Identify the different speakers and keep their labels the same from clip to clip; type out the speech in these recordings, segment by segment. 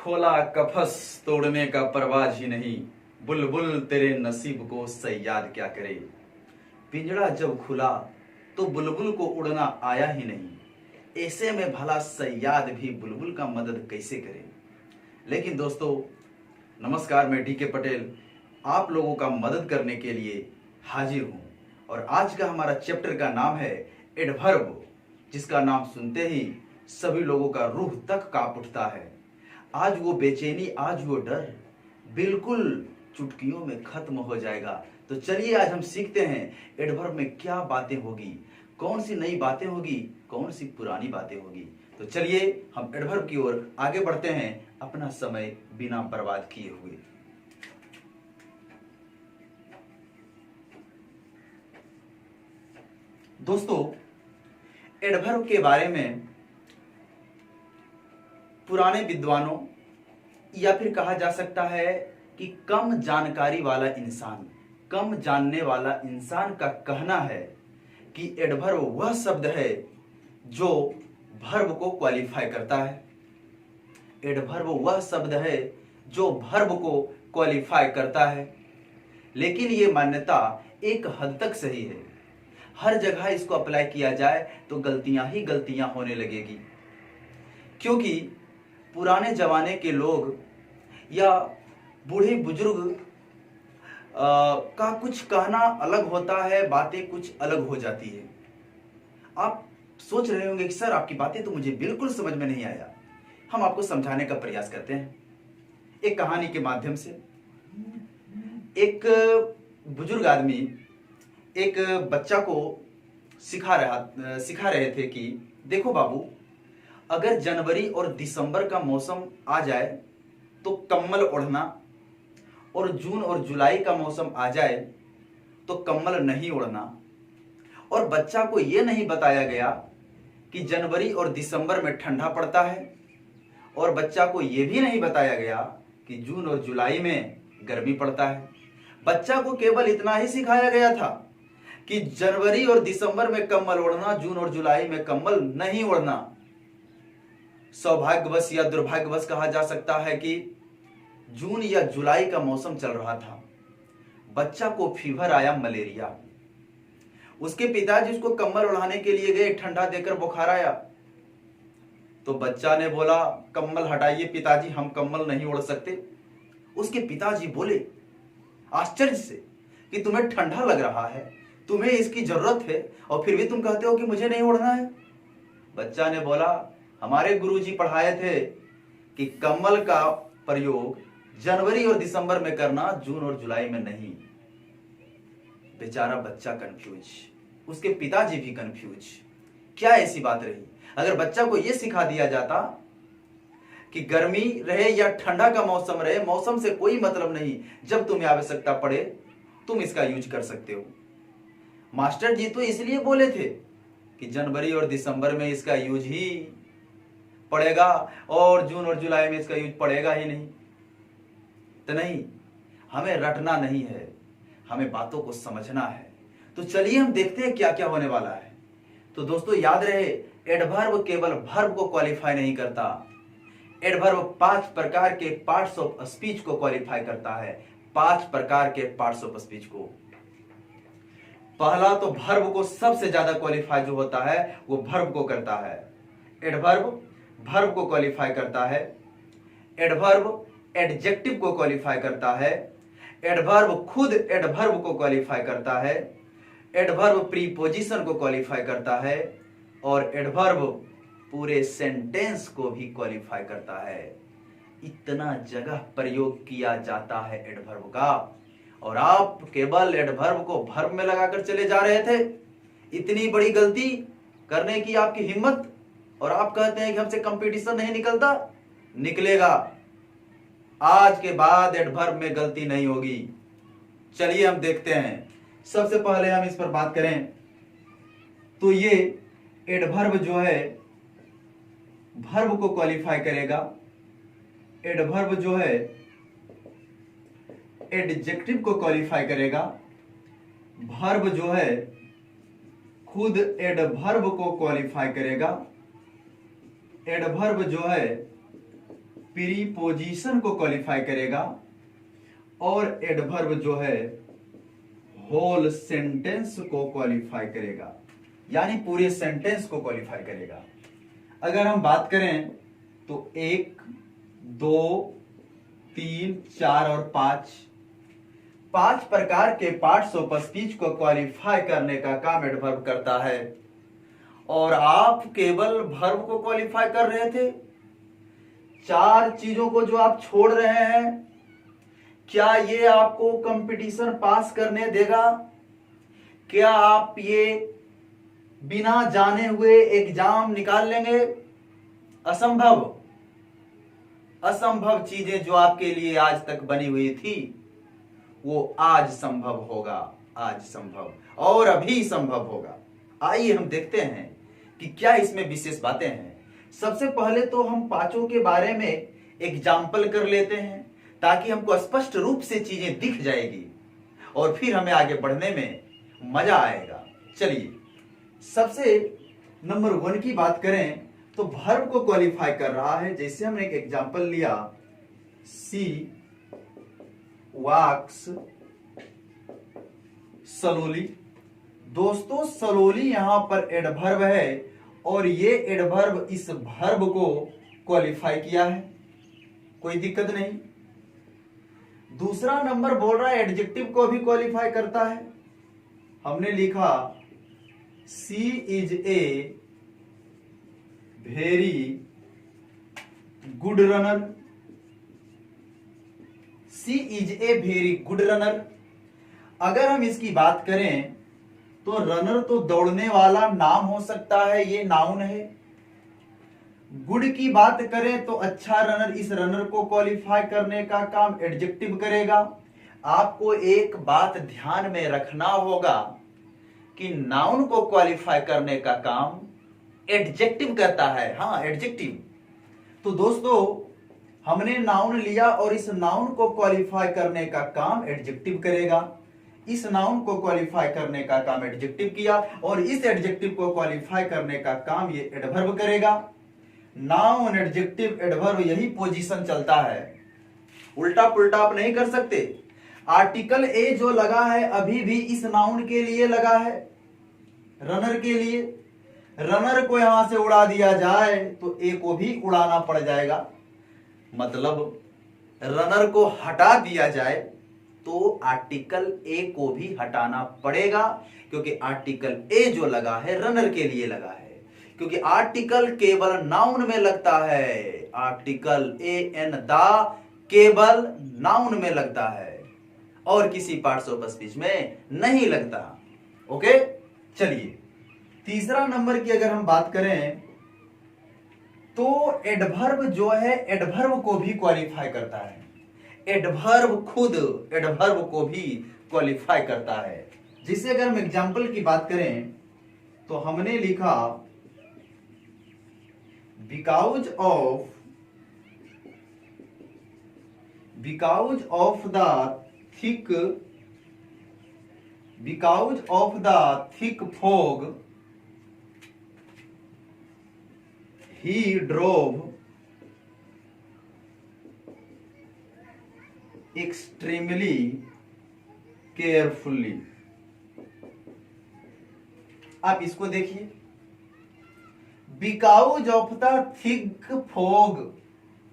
Speaker 1: खोला कफस तोड़ने का परवाज ही नहीं, बुलबुल तेरे नसीब को सयाद क्या करे। पिंजड़ा जब खुला तो बुलबुल को उड़ना आया ही नहीं, ऐसे में भला सयाद भी बुलबुल का मदद कैसे करे। लेकिन दोस्तों नमस्कार, मैं डीके पटेल आप लोगों का मदद करने के लिए हाजिर हूँ। और आज का हमारा चैप्टर का नाम है एडवर्ब, जिसका नाम सुनते ही सभी लोगों का रूह तक कांप उठता है। आज वो बेचैनी, आज वो डर बिल्कुल चुटकियों में खत्म हो जाएगा। तो चलिए आज हम सीखते हैं एडवर्ब में क्या बातें होगी, कौन सी नई बातें होगी, कौन सी पुरानी बातें होगी। तो चलिए हम एडवर्ब की ओर आगे बढ़ते हैं अपना समय बिना बर्बाद किए हुए। दोस्तों एडवर्ब के बारे में पुराने विद्वानों या फिर कहा जा सकता है कि कम जानकारी वाला इंसान, कम जानने वाला इंसान का कहना है कि एडवर्ब वह शब्द है जो वर्ब को क्वालिफाई करता है। एडवर्ब वह शब्द है जो वर्ब को क्वालिफाई करता है। लेकिन ये मान्यता एक हद तक सही है। हर जगह इसको अप्लाई किया जाए तो गलतियां ही गलतियां होने लगेगी, क्योंकि पुराने जमाने के लोग या बूढ़े बुजुर्ग का कुछ कहना अलग होता है, बातें कुछ अलग हो जाती है। आप सोच रहे होंगे कि सर आपकी बातें तो मुझे बिल्कुल समझ में नहीं आया। हम आपको समझाने का प्रयास करते हैं एक कहानी के माध्यम से। एक बुजुर्ग आदमी एक बच्चा को सिखा रहे थे कि देखो बाबू, अगर जनवरी और दिसंबर का मौसम आ जाए तो कम्बल ओढ़ना, और जून और जुलाई का मौसम आ जाए तो कम्बल नहीं ओढ़ना। और बच्चा को यह नहीं बताया गया कि जनवरी और दिसंबर में ठंडा पड़ता है, और बच्चा को यह भी नहीं बताया गया कि जून और जुलाई में गर्मी पड़ता है। बच्चा को केवल इतना ही सिखाया गया था कि जनवरी और दिसंबर में कम्बल ओढ़ना, जून और जुलाई में कम्बल नहीं ओढ़ना। सौभाग्यवश या दुर्भाग्यवश कहा जा सकता है कि जून या जुलाई का मौसम चल रहा था। बच्चा को फीवर आया, मलेरिया। उसके पिताजी उसको कम्बल ओढ़ाने के लिए गए, ठंडा देकर बुखार आया। तो बच्चा ने बोला कम्बल हटाइए पिताजी, हम कम्बल नहीं ओढ़ सकते। उसके पिताजी बोले आश्चर्य से कि तुम्हें ठंडा लग रहा है, तुम्हें इसकी जरूरत है, और फिर भी तुम कहते हो कि मुझे नहीं ओढ़ना है। बच्चा ने बोला हमारे गुरुजी पढ़ाए थे कि कम्बल का प्रयोग जनवरी और दिसंबर में करना, जून और जुलाई में नहीं। बेचारा बच्चा कंफ्यूज, उसके पिताजी भी कंफ्यूज। क्या ऐसी बात रही? अगर बच्चा को यह सिखा दिया जाता कि गर्मी रहे या ठंडा का मौसम रहे, मौसम से कोई मतलब नहीं, जब तुम्हें आवश्यकता पड़े तुम इसका यूज कर सकते हो। मास्टर जी तो इसलिए बोले थे कि जनवरी और दिसंबर में इसका यूज ही पड़ेगा और जून और जुलाई में इसका यूज पड़ेगा ही नहीं। तो नहीं, हमें रटना नहीं है, हमें बातों को समझना है। तो चलिए हम देखते हैं क्या क्या होने वाला है। तो दोस्तों याद रहे, एडवर्ब केवल वर्ब को क्वालिफाई नहीं करता। एडवर्ब 5 प्रकार के पार्ट्स ऑफ स्पीच को क्वालिफाई करता है। 5 प्रकार के पार्ट्स ऑफ स्पीच को। पहला तो वर्ब को सबसे ज्यादा क्वालिफाई जो होता है वो वर्ब को करता है। एडवर्ब वर्ब को क्वालिफाई करता है। एडवर्ब एडजेक्टिव को क्वालिफाई करता है। एडवर्ब खुद एडवर्ब को क्वालिफाई करता है। एडवर्ब प्रीपोजिशन को क्वालिफाई करता है। और एडवर्ब पूरे सेंटेंस को भी क्वालिफाई करता है। इतना जगह प्रयोग किया जाता है एडवर्ब का, और आप केवल एडवर्ब को वर्ब में लगाकर चले जा रहे थे। इतनी बड़ी गलती करने की आपकी हिम्मत, और आप कहते हैं कि हमसे कंपटीशन नहीं निकलता। निकलेगा। आज के बाद एडवर्ब में गलती नहीं होगी। चलिए हम देखते हैं। सबसे पहले हम इस पर बात करें तो ये एडवर्ब जो है वर्ब को क्वालिफाई करेगा। एडवर्ब जो है एडजेक्टिव को क्वालिफाई करेगा। वर्ब जो है खुद एडवर्ब को क्वालिफाई करेगा। एडवर्ब जो है प्रीपोजिशन को क्वालिफाई करेगा और एडवर्ब जो है होल सेंटेंस को क्वालिफाई करेगा, यानी पूरे सेंटेंस को क्वालिफाई करेगा। अगर हम बात करें तो 1, 2, 3, 4 और 5 प्रकार के पार्ट्स ऑफ स्पीच को क्वालिफाई करने का काम एडवर्ब करता है, और आप केवल वर्ब को क्वालिफाई कर रहे थे। 4 चीजों को जो आप छोड़ रहे हैं, क्या ये आपको कंपटीशन पास करने देगा? क्या आप ये बिना जाने हुए एग्जाम निकाल लेंगे? असंभव। असंभव चीजें जो आपके लिए आज तक बनी हुई थी वो आज संभव होगा, आज संभव और अभी संभव होगा। आइए हम देखते हैं कि क्या इसमें विशेष बातें हैं। सबसे पहले तो हम पांचों के बारे में एग्जाम्पल कर लेते हैं ताकि हमको स्पष्ट रूप से चीजें दिख जाएगी और फिर हमें आगे बढ़ने में मजा आएगा। चलिए, सबसे नंबर 1 की बात करें तो वर्ब को क्वालिफाई कर रहा है। जैसे हमने एक एग्जाम्पल लिया, सी वॉक्स स्लोली। दोस्तों, स्लोली यहां पर एडवर्ब है और ये एडवर्ब इस वर्ब को क्वालिफाई किया है, कोई दिक्कत नहीं। दूसरा नंबर बोल रहा है एडजेक्टिव को भी क्वालिफाई करता है। हमने लिखा she is a very good runner. She is a very good runner. अगर हम इसकी बात करें तो रनर तो दौड़ने वाला नाम हो सकता है, ये नाउन है। गुड की बात करें तो अच्छा रनर, इस रनर को क्वालिफाई करने का काम एडजेक्टिव करेगा। आपको एक बात ध्यान में रखना होगा कि नाउन को क्वालिफाई करने का काम एडजेक्टिव करता है। हाँ, एडजेक्टिव। तो दोस्तों, हमने नाउन लिया और इस नाउन को क्वालिफाई करने का काम एडजेक्टिव करेगा। इस नाउन को क्वालिफाई करने का काम एडजेक्टिव किया और इस एडजेक्टिव को क्वालिफाई करने का काम ये एडवर्ब करेगा। नाउन, एडजेक्टिव, एडवर्ब, यही पोजीशन चलता है। उल्टा पुल्टा आप नहीं कर सकते। आर्टिकल ए जो लगा है अभी भी इस नाउन के लिए लगा है, रनर के लिए। रनर को यहां से उड़ा दिया जाए तो ए को भी उड़ाना पड़ जाएगा। मतलब रनर को हटा दिया जाए तो आर्टिकल ए को भी हटाना पड़ेगा, क्योंकि आर्टिकल ए जो लगा है रनर के लिए लगा है। क्योंकि आर्टिकल केवल नाउन में लगता है। आर्टिकल ए एन द केवल नाउन में लगता है और किसी पार्ट्स ऑफ स्पीच में नहीं लगता। ओके, चलिए, तीसरा नंबर की अगर हम बात करें तो एडवर्ब जो है एडवर्ब को भी क्वालिफाई करता है। एडवर्ब खुद एडवर्ब को भी क्वालिफाई करता है। जिसे अगर हम एग्जाम्पल की बात करें तो हमने लिखा because of the thick fog he drove extremely carefully। आप इसको देखिए, because of the thick fog.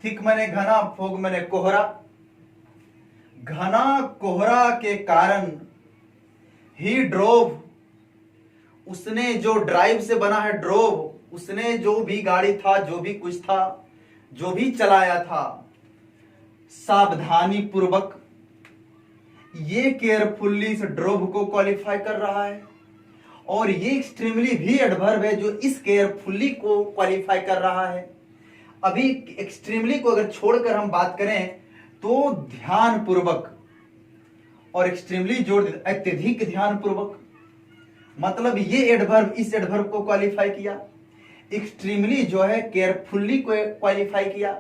Speaker 1: Thick मैंने घना, फॉग मैंने कोहरा। घना कोहरा के कारण ही ड्रोव, उसने, जो ड्राइव से बना है ड्रोव, उसने जो भी गाड़ी था, जो भी कुछ था, जो भी चलाया था, सावधानी पूर्वक। ये केयरफुल्ली इस ड्रोव को क्वालिफाई कर रहा है और ये एक्सट्रीमली भी एडवर्ब है जो इस केयरफुल्ली को क्वालिफाई कर रहा है। अभी एक्सट्रीमली को अगर छोड़कर हम बात करें तो ध्यान पूर्वक, और एक्सट्रीमली जोड़ अत्यधिक ध्यान पूर्वक। मतलब ये एडवर्ब इस एडवर्ब को क्वालिफाई किया। एक्सट्रीमली जो है केयरफुल्ली को क्वालिफाई किया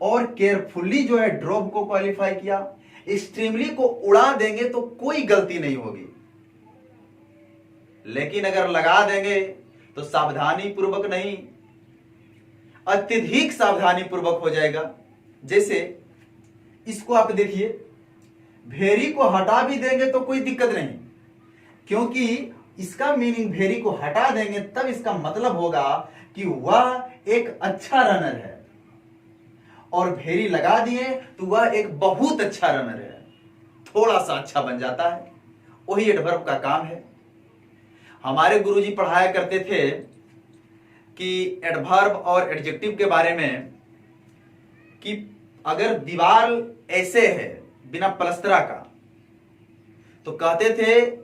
Speaker 1: और केयरफुल्ली जो है ड्रोव को क्वालिफाई किया। एक्सट्रीमली को उड़ा देंगे तो कोई गलती नहीं होगी, लेकिन अगर लगा देंगे तो सावधानी पूर्वक नहीं, अत्यधिक सावधानी पूर्वक हो जाएगा। जैसे इसको आप देखिए, भेरी को हटा भी देंगे तो कोई दिक्कत नहीं, क्योंकि इसका मीनिंग भेरी को हटा देंगे तब इसका मतलब होगा कि वह एक अच्छा रनर है, और भेरी लगा दिए तो वह एक बहुत अच्छा रनर है, थोड़ा सा अच्छा बन जाता है। वही एडवर्ब का काम है। हमारे गुरुजी पढ़ाया करते थे कि एडवर्ब और एडजेक्टिव के बारे में, कि अगर दीवार ऐसे है बिना पलस्तरा का, तो कहते थे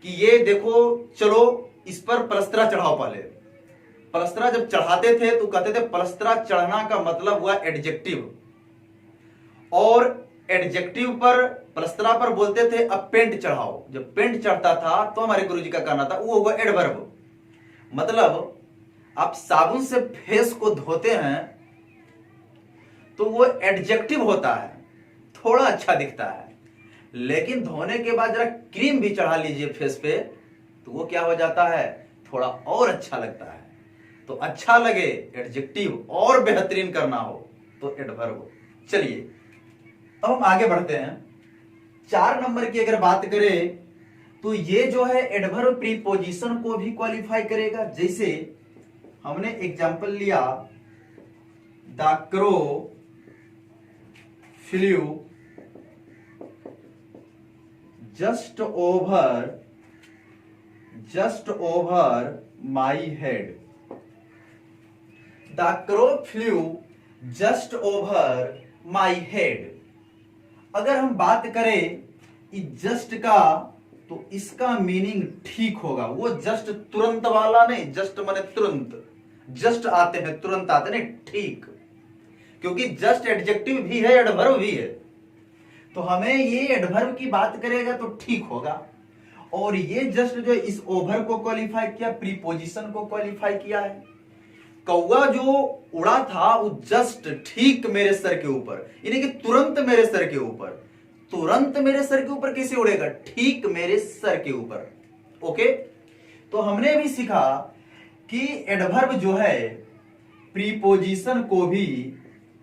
Speaker 1: कि ये देखो, चलो इस पर पलस्तरा चढ़ाओ। पहले पलस्तरा जब चढ़ाते थे तो कहते थे पलस्तरा चढ़ना का मतलब हुआ एडजेक्टिव, और एडजेक्टिव पर, पलस्तरा पर बोलते थे अब पेंट चढ़ाओ। जब पेंट चढ़ता था तो हमारे गुरुजी का कहना था वो होगा एडवर्ब। मतलब आप साबुन से फेस को धोते हैं तो वो एडजेक्टिव होता है, थोड़ा अच्छा दिखता है, लेकिन धोने के बाद जरा क्रीम भी चढ़ा लीजिए फेस पे तो वो क्या हो जाता है, थोड़ा और अच्छा लगता है। तो अच्छा लगे एडजेक्टिव, और बेहतरीन करना हो तो एडवर्ब। चलिए अब हम आगे बढ़ते हैं। 4 नंबर की अगर बात करें तो ये जो है एडवर्ब प्रीपोजिशन को भी क्वालिफाई करेगा। जैसे हमने एग्जांपल लिया, the crow flew just over my head. The crow flew just over my head. अगर हम बात करें इस जस्ट का तो इसका मीनिंग ठीक होगा, वो जस्ट तुरंत वाला नहीं, जस्ट माने तुरंत, जस्ट आते हैं तुरंत आते नहीं, ठीक, क्योंकि जस्ट एडजेक्टिव भी है एडवर्ब भी है, तो हमें ये एडवर्ब की बात करेगा तो ठीक होगा। और ये जस्ट जो इस ओवर को क्वालिफाई किया, प्रीपोजिशन को क्वालिफाई किया है। कौवा जो उड़ा था वो जस्ट ठीक मेरे सर के ऊपर, यानी कि तुरंत मेरे सर के ऊपर। तुरंत मेरे सर के ऊपर कैसे उड़ेगा, ठीक मेरे सर के ऊपर। ओके, तो हमने भी सीखा कि एडवर्ब जो है प्रीपोजिशन को भी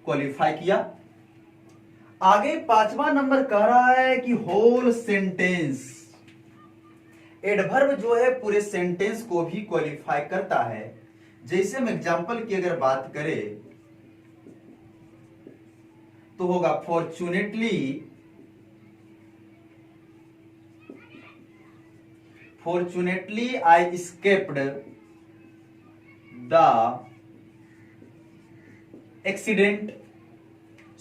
Speaker 1: क्वालिफाई किया। आगे 5वां नंबर कह रहा है कि होल सेंटेंस। एडवर्ब जो है पूरे सेंटेंस को भी क्वालिफाई करता है। जैसे हम एग्जांपल की अगर बात करें तो होगा fortunately I escaped the accident.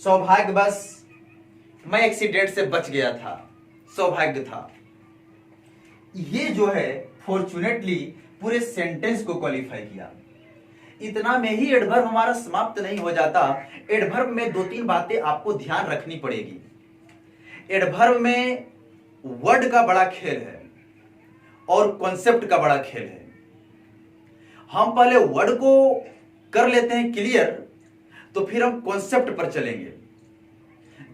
Speaker 1: सौभाग्यवश मैं एक्सीडेंट से बच गया था, सौभाग्य था। ये जो है फॉर्चुनेटली पूरे सेंटेंस को क्वालिफाई किया। इतना में ही एडवर्ब हमारा समाप्त नहीं हो जाता। एडवर्ब में 2-3 बातें आपको ध्यान रखनी पड़ेगी। एडवर्ब में वर्ड का बड़ा खेल है और कॉन्सेप्ट का बड़ा खेल है। हम पहले वर्ड को कर लेते हैं क्लियर, तो फिर हम कॉन्सेप्ट पर चलेंगे।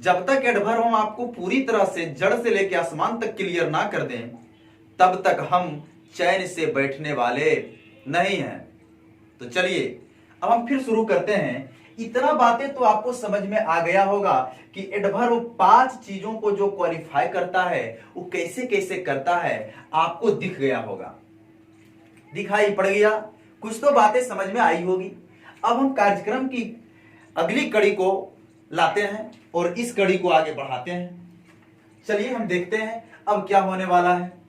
Speaker 1: जब तक एडवर्ब हम आपको पूरी तरह से जड़ से लेकर आसमान तक क्लियर ना कर दें, तब तक हम चैन से बैठने वाले नहीं हैं। तो चलिए अब हम फिर शुरू करते हैं। इतना बातें तो आपको समझ में आ गया होगा कि एडवर्ब 5 चीजों को जो क्वालिफाई करता है वो कैसे कैसे करता है, आपको दिख गया होगा, दिखाई पड़ गया, कुछ तो बातें समझ में आई होगी। अब हम कार्यक्रम की अगली कड़ी को लाते हैं और इस कड़ी को आगे बढ़ाते हैं। चलिए हम देखते हैं अब क्या होने वाला है।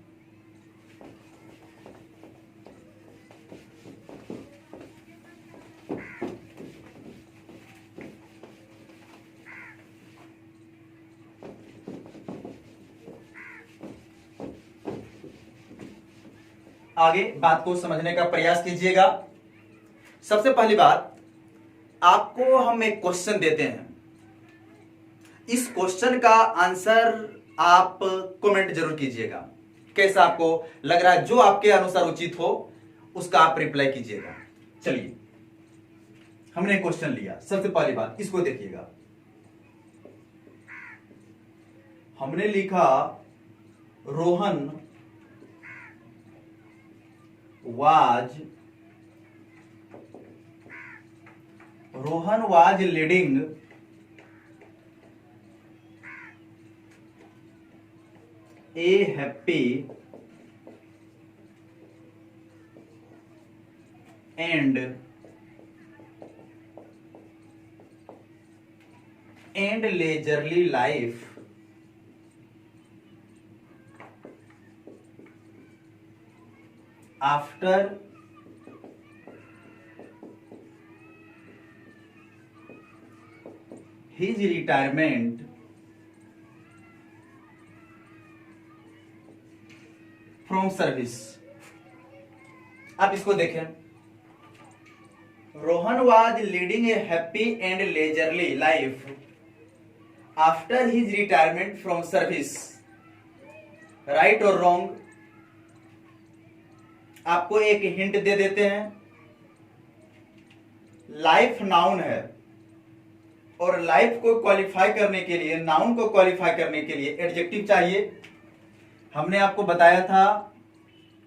Speaker 1: आगे बात को समझने का प्रयास कीजिएगा। सबसे पहली बात, आपको हम एक क्वेश्चन देते हैं। इस क्वेश्चन का आंसर आप कमेंट जरूर कीजिएगा। कैसा आपको लग रहा है, जो आपके अनुसार उचित हो उसका आप रिप्लाई कीजिएगा। चलिए हमने क्वेश्चन लिया। सबसे पहली बात इसको देखिएगा। हमने लिखा Rohan was leading A happy and leisurely life after his retirement from service। आप इसको देखें, Rohan was leading a happy and leisurely life after his retirement from service। Right और रॉन्ग आपको एक हिंट दे देते हैं। लाइफ नाउन है और लाइफ को क्वालिफाई करने के लिए, नाउन को क्वालिफाई करने के लिए एडजेक्टिव चाहिए। हमने आपको बताया था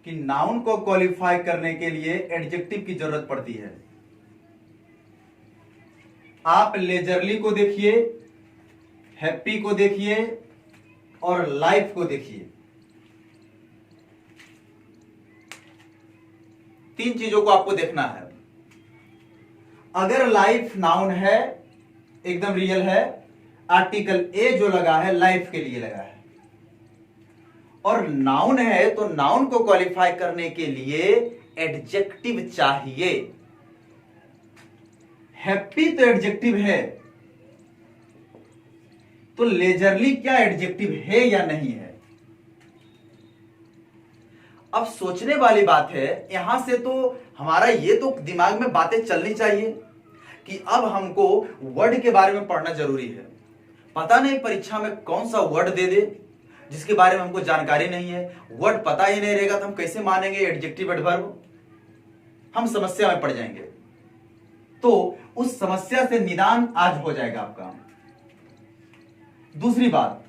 Speaker 1: कि नाउन को क्वालिफाई करने के लिए एडजेक्टिव की जरूरत पड़ती है। आप लेजरली को देखिए, हैप्पी को देखिए और लाइफ को देखिए। तीन चीजों को आपको देखना है। अगर लाइफ नाउन है, एकदम रियल है, आर्टिकल ए जो लगा है लाइफ के लिए लगा है, और नाउन है तो नाउन को क्वालिफाई करने के लिए एडजेक्टिव चाहिए। हैप्पी तो एडजेक्टिव है, तो लेजरली क्या एडजेक्टिव है या नहीं है? अब सोचने वाली बात है, यहां से तो हमारा ये तो दिमाग में बातें चलनी चाहिए कि अब हमको वर्ड के बारे में पढ़ना जरूरी है। पता नहीं परीक्षा में कौन सा वर्ड दे दे जिसके बारे में हमको जानकारी नहीं है। वर्ड पता ही नहीं रहेगा तो हम कैसे मानेंगे एडजेक्टिव एडवर्ब? हम समस्या में पड़ जाएंगे। तो उस समस्या से निदान आज हो जाएगा आपका। दूसरी बात,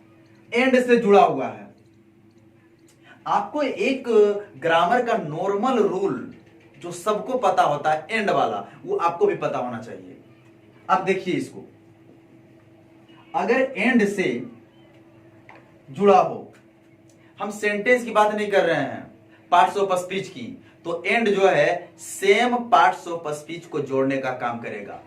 Speaker 1: एंड से जुड़ा हुआ है। आपको एक ग्रामर का नॉर्मल रूल जो सबको पता होता है, एंड वाला, वो आपको भी पता होना चाहिए। अब देखिए इसको, अगर एंड से जुड़ा हो, हम सेंटेंस की बात नहीं कर रहे हैं, पार्ट्स ऑफ स्पीच की, तो एंड जो है सेम पार्ट्स ऑफ स्पीच को जोड़ने का काम करेगा।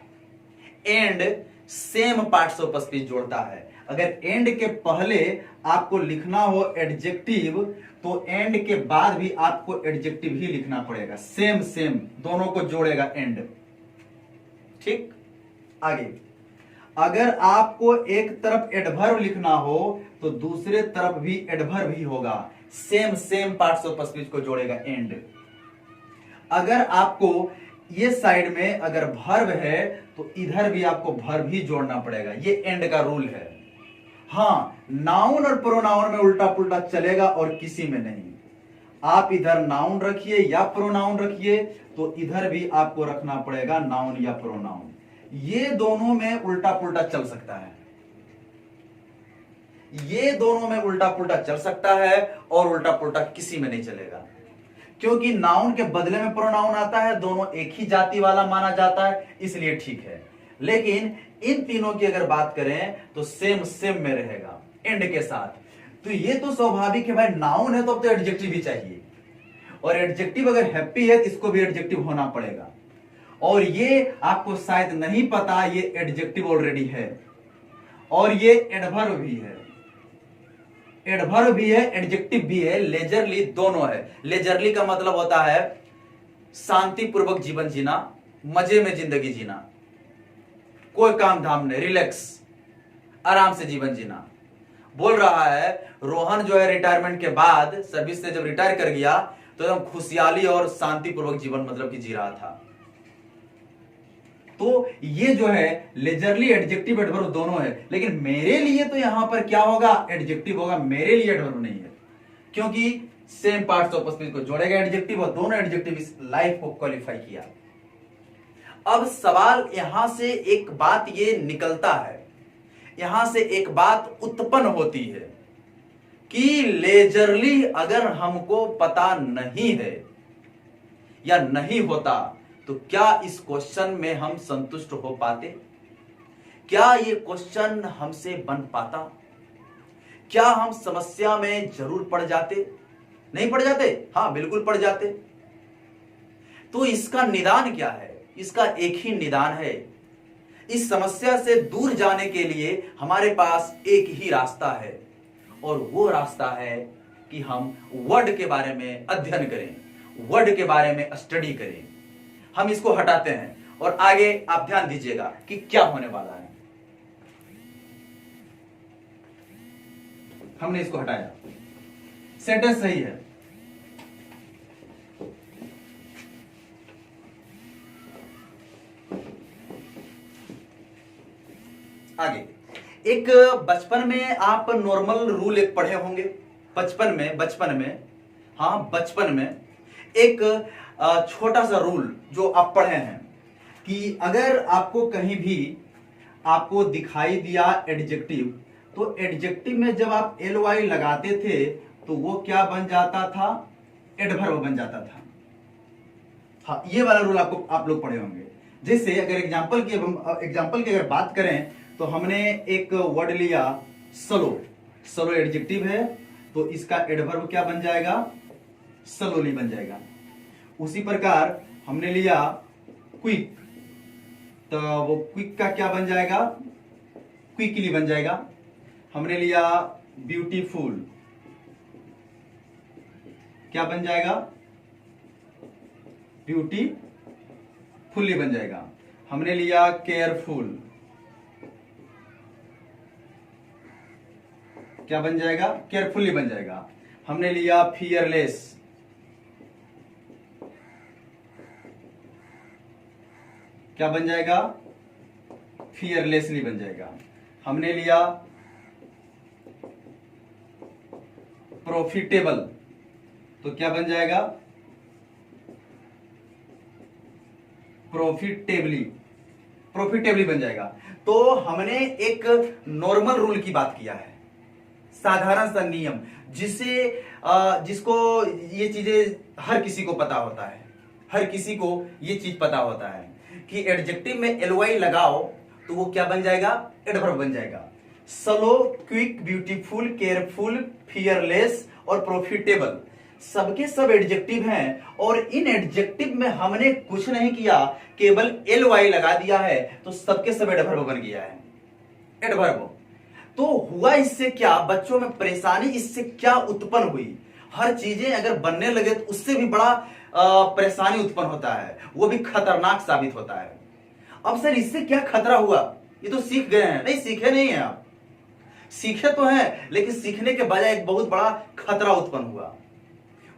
Speaker 1: And same parts of speech जोड़ता है। अगर एंड के पहले आपको लिखना हो एडजेक्टिव, तो एंड के बाद भी आपको एडजेक्टिव ही लिखना पड़ेगा। सेम सेम दोनों को जोड़ेगा एंड। ठीक, आगे अगर आपको एक तरफ एडवर्ब लिखना हो तो दूसरे तरफ भी एडवर्ब ही होगा। Same same parts of speech को जोड़ेगा एंड। अगर आपको ये साइड में अगर वर्ब है तो इधर भी आपको वर्ब ही जोड़ना पड़ेगा। ये एंड का रूल है। हाँ, नाउन और प्रोनाउन में उल्टा पुल्टा चलेगा और किसी में नहीं। आप इधर नाउन रखिए या प्रोनाउन रखिए तो इधर भी आपको रखना पड़ेगा नाउन या प्रोनाउन। ये दोनों में उल्टा पुल्टा चल सकता है। ये दोनों में उल्टा पुल्टा चल सकता है और उल्टा पुल्टा किसी में नहीं चलेगा, क्योंकि नाउन के बदले में प्रोनाउन आता है। दोनों एक ही जाति वाला माना जाता है, इसलिए ठीक है। लेकिन इन तीनों की अगर बात करें तो सेम सेम में रहेगा एंड के साथ। तो ये तो स्वाभाविक है भाई, नाउन है तो अब तो एडजेक्टिव भी चाहिए, और एडजेक्टिव अगर हैप्पी है तो इसको भी एडजेक्टिव होना पड़ेगा। और ये आपको शायद नहीं पता, ये एडजेक्टिव ऑलरेडी है और ये एडवर्ब भी है। एडवर्ब भी है, एडजेक्टिव भी है, लेजरली दोनों है। लेजरली का मतलब होता है शांतिपूर्वक जीवन जीना, मजे में जिंदगी जीना, कोई काम धाम नहीं, रिलैक्स, आराम से जीवन जीना। बोल रहा है रोहन जो है रिटायरमेंट के बाद, सर्विस से जब रिटायर कर गया तो एकदम खुशहाली और शांतिपूर्वक जीवन मतलब कि जी रहा था। तो ये जो है लेजरली एडजेक्टिव एडवर्ब दोनों है। लेकिन मेरे लिए तो यहां पर क्या होगा, एडजेक्टिव होगा, मेरे लिए एडवर्ब नहीं है, क्योंकि सेम पार्ट्स ऑफ स्पीच को जोड़ेगा एडजेक्टिव और दोनों एडजेक्टिव इस लाइफ को क्वालिफाई किया। अब सवाल यहां से एक बात ये निकलता है, यहां से एक बात उत्पन्न होती है कि लेजरली अगर हमको पता नहीं है या नहीं होता तो क्या इस क्वेश्चन में हम संतुष्ट हो पाते? क्या ये क्वेश्चन हमसे बन पाता? क्या हम समस्या में जरूर पड़ जाते? नहीं पड़ जाते? हाँ, बिल्कुल पड़ जाते। तो इसका निदान क्या है? इसका एक ही निदान है। इस समस्या से दूर जाने के लिए हमारे पास एक ही रास्ता है, और वो रास्ता है कि हम वर्ड के बारे में अध्ययन करें, वर्ड के बारे में स्टडी करें। हम इसको हटाते हैं और आगे आप ध्यान दीजिएगा कि क्या होने वाला है। हमने इसको हटाया, सेंटेंस सही है। आगे एक बचपन में आप नॉर्मल रूल एक पढ़े होंगे। बचपन में हाँ, बचपन में एक छोटा सा रूल जो आप पढ़े हैं कि अगर आपको कहीं भी आपको दिखाई दिया एडजेक्टिव, तो एडजेक्टिव में जब आप ly लगाते थे तो वो क्या बन जाता था? एडवर्ब बन जाता था। हाँ, ये वाला रूल आप लोग पढ़े होंगे। जैसे अगर एग्जांपल की अगर बात करें तो हमने एक वर्ड लिया स्लो एडजेक्टिव है, तो इसका एडवर्ब क्या बन जाएगा? स्लोली बन जाएगा। उसी प्रकार हमने लिया क्विक, तो वो क्विक का क्या बन जाएगा? क्विकली बन जाएगा। हमने लिया ब्यूटीफुल, क्या बन जाएगा? ब्यूटीफुली बन जाएगा। हमने लिया केयरफुल, क्या बन जाएगा? केयरफुली बन जाएगा। हमने लिया फियरलेस, क्या बन जाएगा? फियरलेसली बन जाएगा। हमने लिया प्रॉफिटेबल, तो क्या बन जाएगा? प्रॉफिटेबली बन जाएगा। तो हमने एक नॉर्मल रूल की बात किया है, साधारण सा नियम, जिसको ये चीजें हर किसी को पता होता है। हर किसी को ये चीज पता होता है कि एडजेक्टिव में ly लगाओ तो वो क्या बन जाएगा? एडवर्ब बन जाएगा। Slow, quick, beautiful, careful, fearless और प्रॉफिटेबल सबके सब एडजेक्टिव हैं, और इन एडजेक्टिव में हमने कुछ नहीं किया, केवल ly लगा दिया है, तो सबके सब एडवर्ब बन गया है। एडवर्ब तो हुआ इससे क्या? बच्चों में परेशानी इससे क्या उत्पन्न हुई? हर चीजें अगर बनने लगे तो उससे भी बड़ा परेशानी उत्पन्न होता है, वो भी खतरनाक साबित होता है। अब सर इससे क्या खतरा हुआ? ये तो सीख गए हैं। नहीं, सीखे नहीं है आप, सीखे तो हैं, लेकिन सीखने के बजाय एक बहुत बड़ा खतरा उत्पन्न हुआ।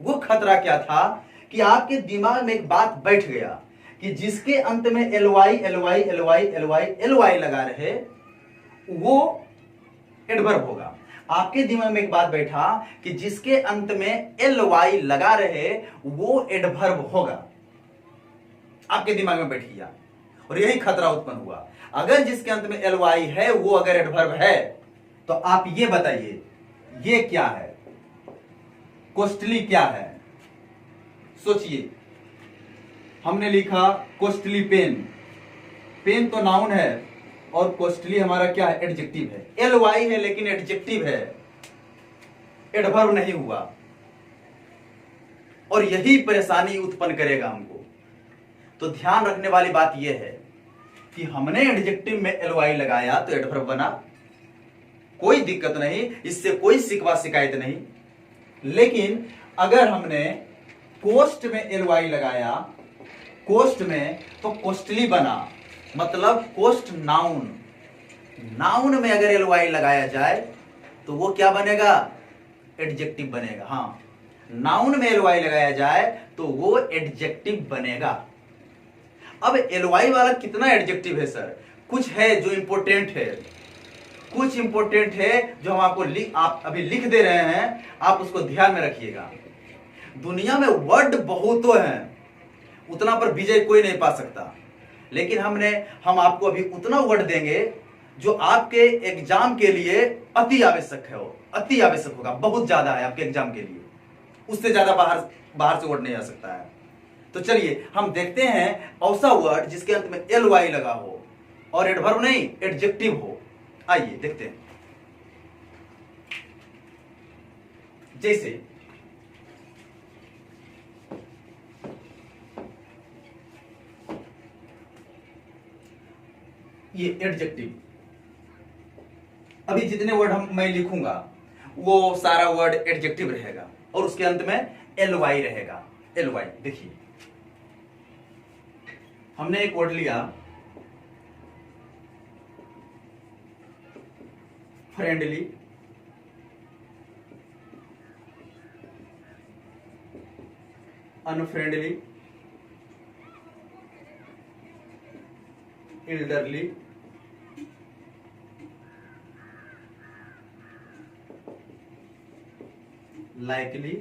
Speaker 1: वो खतरा क्या था कि आपके दिमाग में एक बात बैठ गया कि जिसके अंत में ly लगा रहे वो एडवर्ब होगा। आपके दिमाग में एक बात बैठा कि जिसके अंत में ly लगा रहे वो एडवर्ब होगा। आपके दिमाग में बैठ गया, और यही खतरा उत्पन्न हुआ। अगर जिसके अंत में ly है वो अगर एडवर्ब है, तो आप ये बताइए ये क्या है? कॉस्टली क्या है? सोचिए। हमने लिखा कॉस्टली पेन, पेन तो नाउन है और कॉस्टली हमारा क्या है? एडजेक्टिव है। ly है लेकिन एडजेक्टिव है, एडवर्ब नहीं हुआ, और यही परेशानी उत्पन्न करेगा हमको। तो ध्यान रखने वाली बात यह है कि हमने एडजेक्टिव में ly लगाया तो एडवर्ब बना, कोई दिक्कत नहीं, इससे कोई शिकवा शिकायत नहीं। लेकिन अगर हमने कोस्ट में ly लगाया, कोस्ट में, तो कॉस्टली बना, मतलब कोस्ट नाउन, नाउन में अगर ly लगाया जाए तो वो क्या बनेगा? एडजेक्टिव बनेगा। हाँ, नाउन में ly लगाया जाए तो वो एडजेक्टिव बनेगा। अब ly वाला कितना एडजेक्टिव है सर? कुछ है जो इंपोर्टेंट है, कुछ इंपोर्टेंट है जो हम आपको आप अभी लिख दे रहे हैं, आप उसको ध्यान में रखिएगा। दुनिया में वर्ड बहुतों हैं, उतना पर विजय कोई नहीं पा सकता, लेकिन हम आपको अभी उतना वर्ड देंगे जो आपके एग्जाम के लिए अति आवश्यक है, अति आवश्यक होगा, बहुत ज्यादा है आपके एग्जाम के लिए, उससे ज्यादा बाहर से वर्ड नहीं आ सकता है। तो चलिए हम देखते हैं ऐसा वर्ड जिसके अंत में ly लगा हो और एडवर्ब नहीं एडजेक्टिव हो। आइए देखते हैं। जैसे ये एडजेक्टिव, अभी जितने वर्ड मैं लिखूंगा वो सारा वर्ड एडजेक्टिव रहेगा और उसके अंत में एल वाई रहेगा। एल वाई देखिए, हमने एक वर्ड लिया friendly, unfriendly, elderly, likely,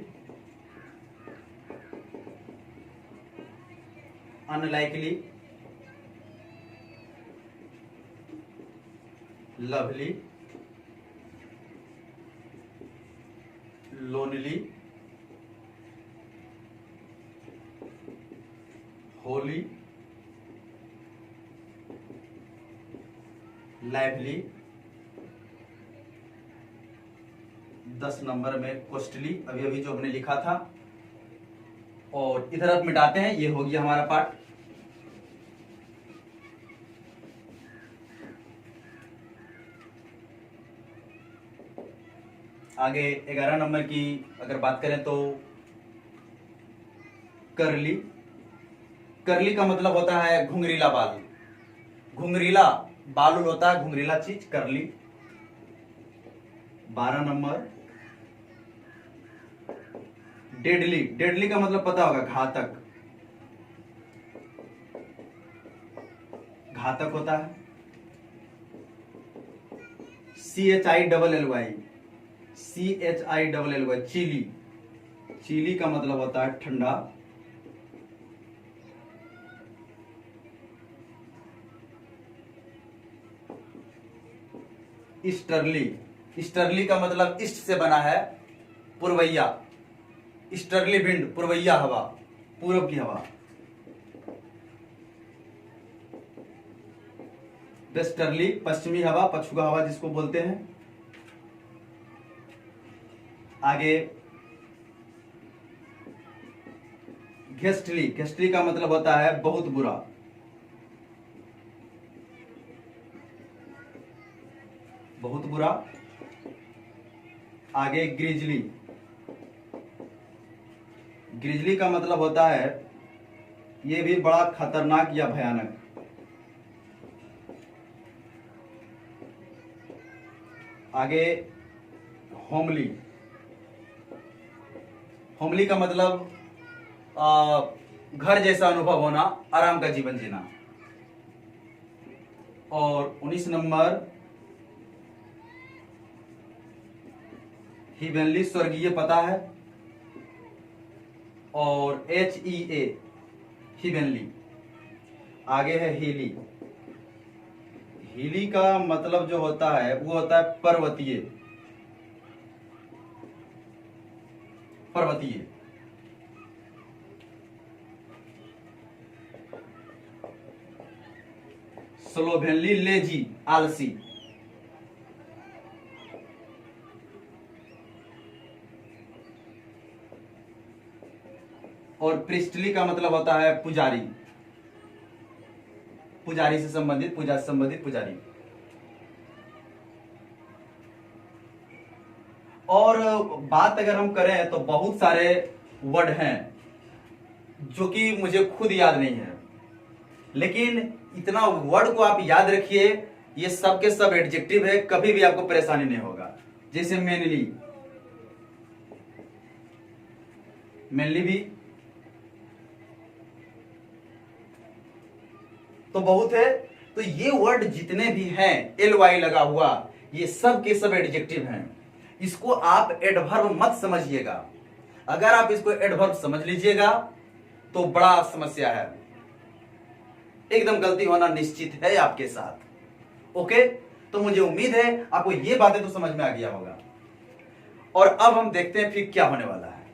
Speaker 1: unlikely, lovely, lonely, Holi, lively, 10 number में कॉस्टली, अभी अभी जो हमने लिखा था। और इधर आप मिटाते हैं, ये हो गया हमारा पार्ट। आगे 11 नंबर की अगर बात करें तो करली। करली का मतलब होता है घुंघरीला बाल, घुंघरीला बाल होता है, घुंघरीला चीज करली। 12 नंबर डेडली। डेडली का मतलब पता होगा घातक, घातक होता है। CHILLY, CHILLY chilli. चिली का मतलब होता है ठंडा। ईस्टर्ली। ईस्टर्ली का मतलब ईस्ट से बना है, पूर्वैया। ईस्टर्ली विंड, पूर्वैया हवा, पूरब की हवा। वेस्टर्ली पश्चिमी हवा, पछुआ हवा जिसको बोलते हैं। आगे घेस्टली। घेस्टली का मतलब होता है बहुत बुरा। बहुत बुरा। आगे ग्रिजली। ग्रिजली का मतलब होता है ये भी बड़ा खतरनाक या भयानक। आगे होमली। होमली का मतलब घर जैसा अनुभव होना, आराम का जीवन जीना। और 19 नंबर हिवेनली, स्वर्गीय पता है। और HEA हिवेनली। आगे है हीली। हीली का मतलब जो होता है वो होता है पर्वतीय, पर्वतीय। स्लोवेनली लेजी, आलसी। और प्रिस्टली का मतलब होता है पुजारी, पुजारी से संबंधित, पूजा से संबंधित पुजारी। और बात अगर हम करें तो बहुत सारे वर्ड हैं जो कि मुझे खुद याद नहीं है, लेकिन इतना वर्ड को आप याद रखिए, ये सब के सब एडजेक्टिव है, कभी भी आपको परेशानी नहीं होगा। जैसे मेनली, मेनली भी तो बहुत है। तो ये वर्ड जितने भी हैं LY लगा हुआ, ये सब के सब एडजेक्टिव हैं। इसको आप एडवर्ब मत समझिएगा। अगर आप इसको एडवर्ब समझ लीजिएगा तो बड़ा समस्या है, एकदम गलती होना निश्चित है आपके साथ। ओके, तो मुझे उम्मीद है आपको ये बातें तो समझ में आ गया होगा। और अब हम देखते हैं फिर क्या होने वाला है।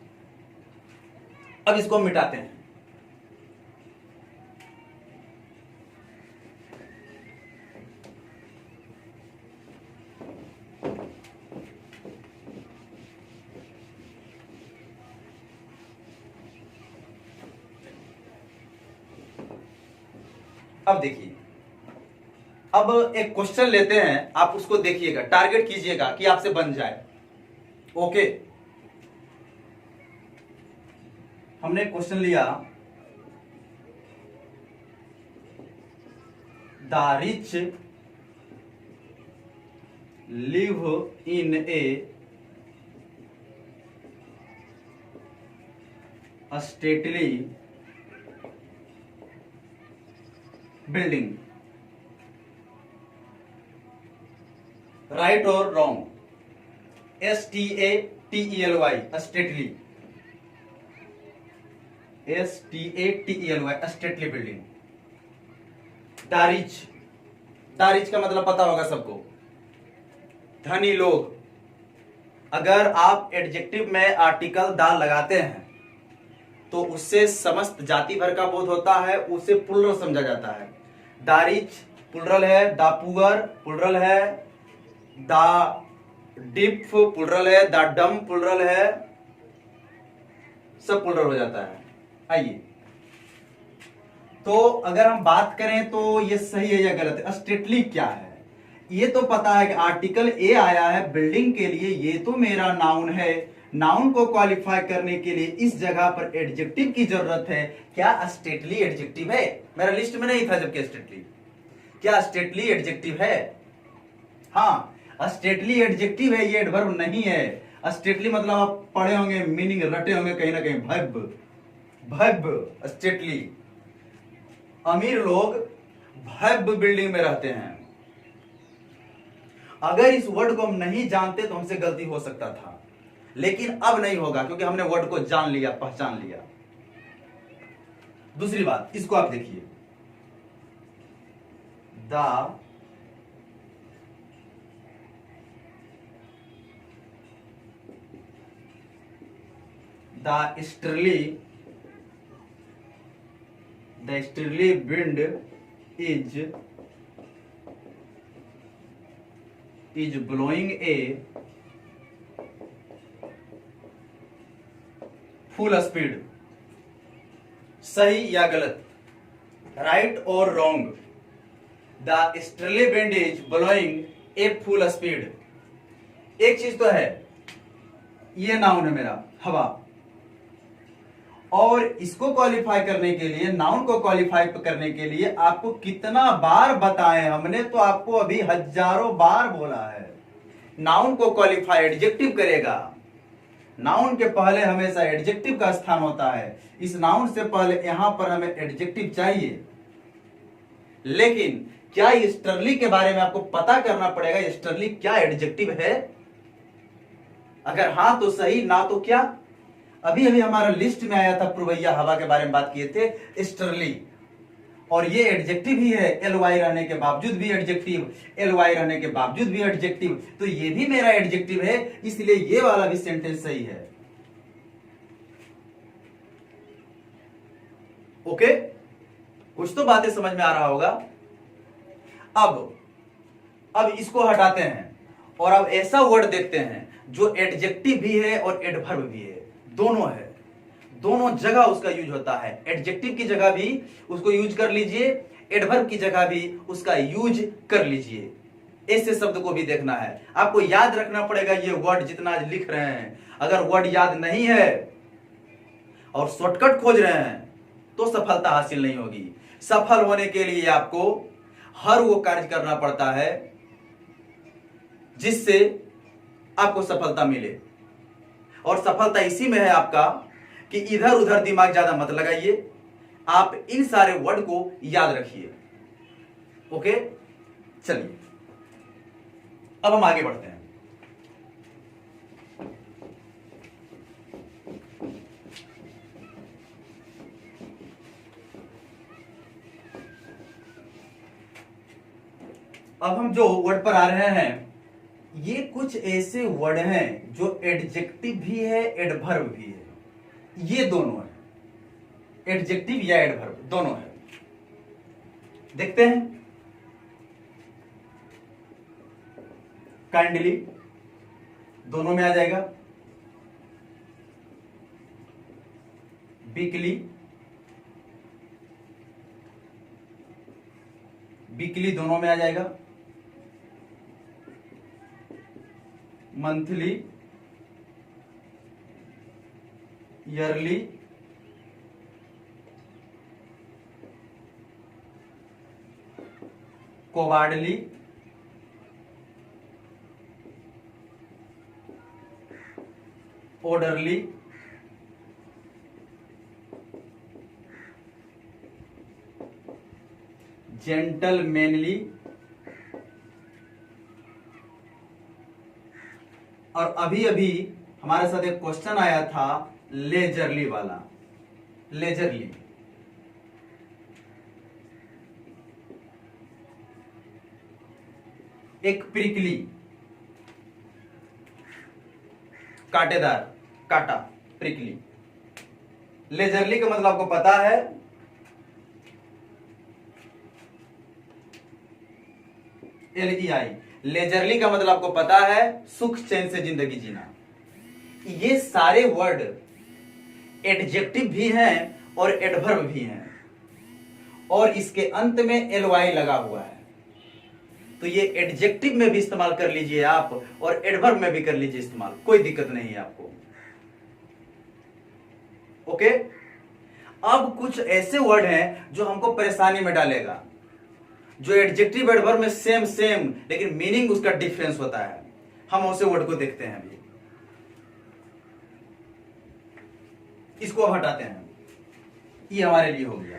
Speaker 1: अब इसको मिटाते हैं। अब देखिए, अब एक क्वेश्चन लेते हैं, आप उसको देखिएगा, टारगेट कीजिएगा कि आपसे बन जाए। ओके, हमने क्वेश्चन लिया, the rich live in A stately building, right or wrong? STATELY, stately, STATELY, stately building। दारिच, दारिच का मतलब पता होगा सबको, धनी लोग। अगर आप एडजेक्टिव में आर्टिकल दा लगाते हैं तो उससे समस्त जाति भर का बोध होता है, उसे प्लुरल समझा जाता है। दारिच प्लुरल है, दा पुअर प्लुरल है, दा डिफ प्लुरल है, दा डम प्लुरल है, सब प्लुरल हो जाता है। आइए, तो अगर हम बात करें तो ये सही है या गलत है? स्टेटली क्या है? ये तो पता है कि आर्टिकल ए आया है बिल्डिंग के लिए, ये तो मेरा नाउन है। नाउन को क्वालिफाई करने के लिए इस जगह पर एडजेक्टिव की जरूरत है। क्या स्टेटली एडजेक्टिव है? मेरा लिस्ट में नहीं था जबकि स्टेटली। क्या स्टेटली एडजेक्टिव है? हाँ, स्टेटली एडजेक्टिव है, ये एडवर्ब नहीं है। स्टेटली मतलब आप पढ़े होंगे, मीनिंग रटे होंगे कहीं ना कहीं, भव्य भव्य स्टेटली। अमीर लोग भव्य बिल्डिंग में रहते हैं। अगर इस वर्ड को हम नहीं जानते तो हमसे गलती हो सकता था, लेकिन अब नहीं होगा क्योंकि हमने वर्ड को जान लिया, पहचान लिया। दूसरी बात, इसको आप देखिए, the स्टर्ली wind is blowing a full speed. सही या गलत? राइट और wrong? The स्टर्ली wind is blowing a full speed. एक चीज तो है, ये नाउन है मेरा, हवा, और इसको क्वालिफाई करने के लिए, नाउन को क्वालिफाई करने के लिए आपको कितना बार बताएं हमने, तो आपको अभी हजारों बार बोला है। नाउन को क्वालिफाई एडजेक्टिव करेगा। नाउन के पहले हमेशा एडजेक्टिव का स्थान होता है। इस नाउन से पहले यहां पर हमें एडजेक्टिव चाहिए। लेकिन क्या स्टर्ली के बारे में आपको पता करना पड़ेगा, स्टर्ली क्या एडजेक्टिव है? अगर हां तो सही, ना तो क्या? अभी अभी हमारा लिस्ट में आया था, पुरवैया हवा के बारे में बात किए थे, स्टर्ली, और ये एडजेक्टिव ही है, एलवाई रहने के बावजूद भी एडजेक्टिव, एलवाई रहने के बावजूद भी एडजेक्टिव, तो ये भी मेरा एडजेक्टिव है, इसलिए ये वाला भी सेंटेंस सही है। ओके, कुछ तो बातें समझ में आ रहा होगा। अब इसको हटाते हैं और अब ऐसा वर्ड देखते हैं जो एडजेक्टिव भी है और एडवर्ब भी है, दोनों है, दोनों जगह उसका यूज होता है। एडजेक्टिव की जगह भी उसको यूज कर लीजिए, एडवर्ब की जगह भी उसका यूज कर लीजिए। ऐसे शब्द को भी देखना है, आपको याद रखना पड़ेगा ये वर्ड जितना आज लिख रहे हैं। अगर वर्ड याद नहीं है और शॉर्टकट खोज रहे हैं तो सफलता हासिल नहीं होगी। सफल होने के लिए आपको हर वो कार्य करना पड़ता है जिससे आपको सफलता मिले, और सफलता इसी में है आपका कि इधर उधर दिमाग ज्यादा मत लगाइए, आप इन सारे वर्ड को याद रखिए। ओके, चलिए अब हम आगे बढ़ते हैं। अब हम जो वर्ड पर आ रहे हैं, ये कुछ ऐसे वर्ड हैं जो एडजेक्टिव भी है, एडवर्ब भी है। ये दोनों है, एडजेक्टिव या एडवर्ब दोनों है। देखते हैं, काइंडली दोनों में आ जाएगा, वीकली, वीकली दोनों में आ जाएगा, monthly, yearly, quarterly, orderly, gentlemanly, और अभी अभी हमारे साथ एक क्वेश्चन आया था लेजरली वाला, लेजरली। एक प्रिकली, कांटेदार, काटा, प्रिकली। लेजरली का मतलब आपको पता है, LEI। लेजरली का मतलब आपको पता है सुख चैन से जिंदगी जीना। ये सारे वर्ड एडजेक्टिव भी हैं और एडवर्ब भी हैं, और इसके अंत में LY लगा हुआ है। तो ये एडजेक्टिव में भी इस्तेमाल कर लीजिए आप, और एडवर्ब में भी कर लीजिए इस्तेमाल, कोई दिक्कत नहीं है आपको। ओके। अब कुछ ऐसे वर्ड हैं जो हमको परेशानी में डालेगा, जो एडजेक्टिव एडवर्ब में सेम सेम लेकिन मीनिंग उसका डिफरेंस होता है। हम उसे वर्ड को देखते हैं अभी। इसको अब हटाते हैं, ये हमारे लिए हो गया।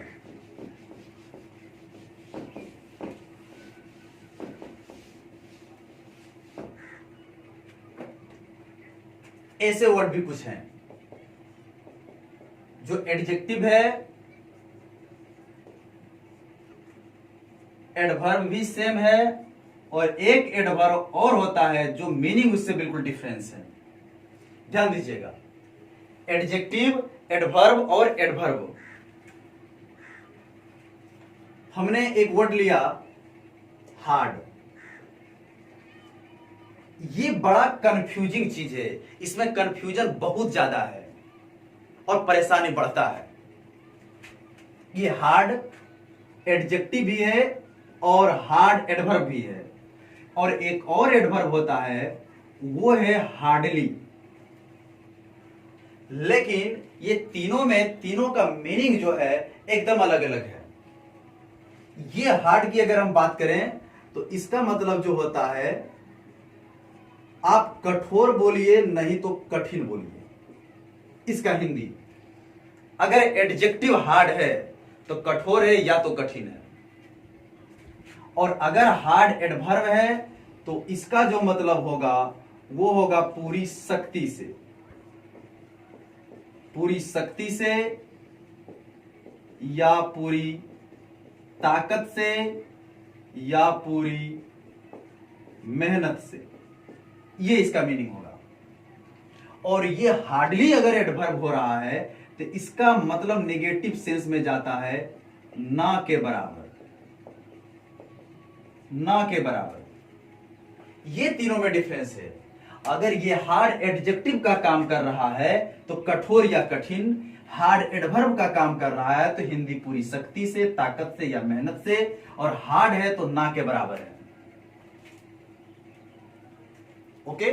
Speaker 1: ऐसे वर्ड भी कुछ हैं जो एडजेक्टिव है, एडवर्ब भी सेम है, और एक एडवर्ब और होता है जो मीनिंग उससे बिल्कुल डिफरेंस है। ध्यान दीजिएगा, एडजेक्टिव, एडवर्ब और एडवर्ब। हमने एक वर्ड लिया हार्ड। ये बड़ा कंफ्यूजिंग चीज है, इसमें कंफ्यूजन बहुत ज्यादा है और परेशानी बढ़ता है। ये हार्ड एडजेक्टिव भी है और हार्ड एडवर्ब भी है, और एक और एडवर्ब होता है वो है हार्डली। लेकिन ये तीनों में तीनों का मीनिंग जो है एकदम अलग अलग है। ये हार्ड की अगर हम बात करें तो इसका मतलब जो होता है, आप कठोर बोलिए नहीं तो कठिन बोलिए, इसका हिंदी। अगर एडजेक्टिव हार्ड है तो कठोर है या तो कठिन है, और अगर हार्ड एडवर्ब है तो इसका जो मतलब होगा वो होगा पूरी शक्ति से, पूरी शक्ति से या पूरी ताकत से या पूरी मेहनत से, ये इसका मीनिंग होगा। और ये हार्डली अगर एडवर्ब हो रहा है तो इसका मतलब नेगेटिव सेंस में जाता है, ना के बराबर, ना के बराबर। ये तीनों में डिफरेंस है। अगर ये हार्ड एडजेक्टिव का काम कर रहा है तो कठोर या कठिन, हार्ड एडवर्ब का काम कर रहा है तो हिंदी पूरी शक्ति से, ताकत से या मेहनत से, और हार्ड है तो ना के बराबर है। ओके।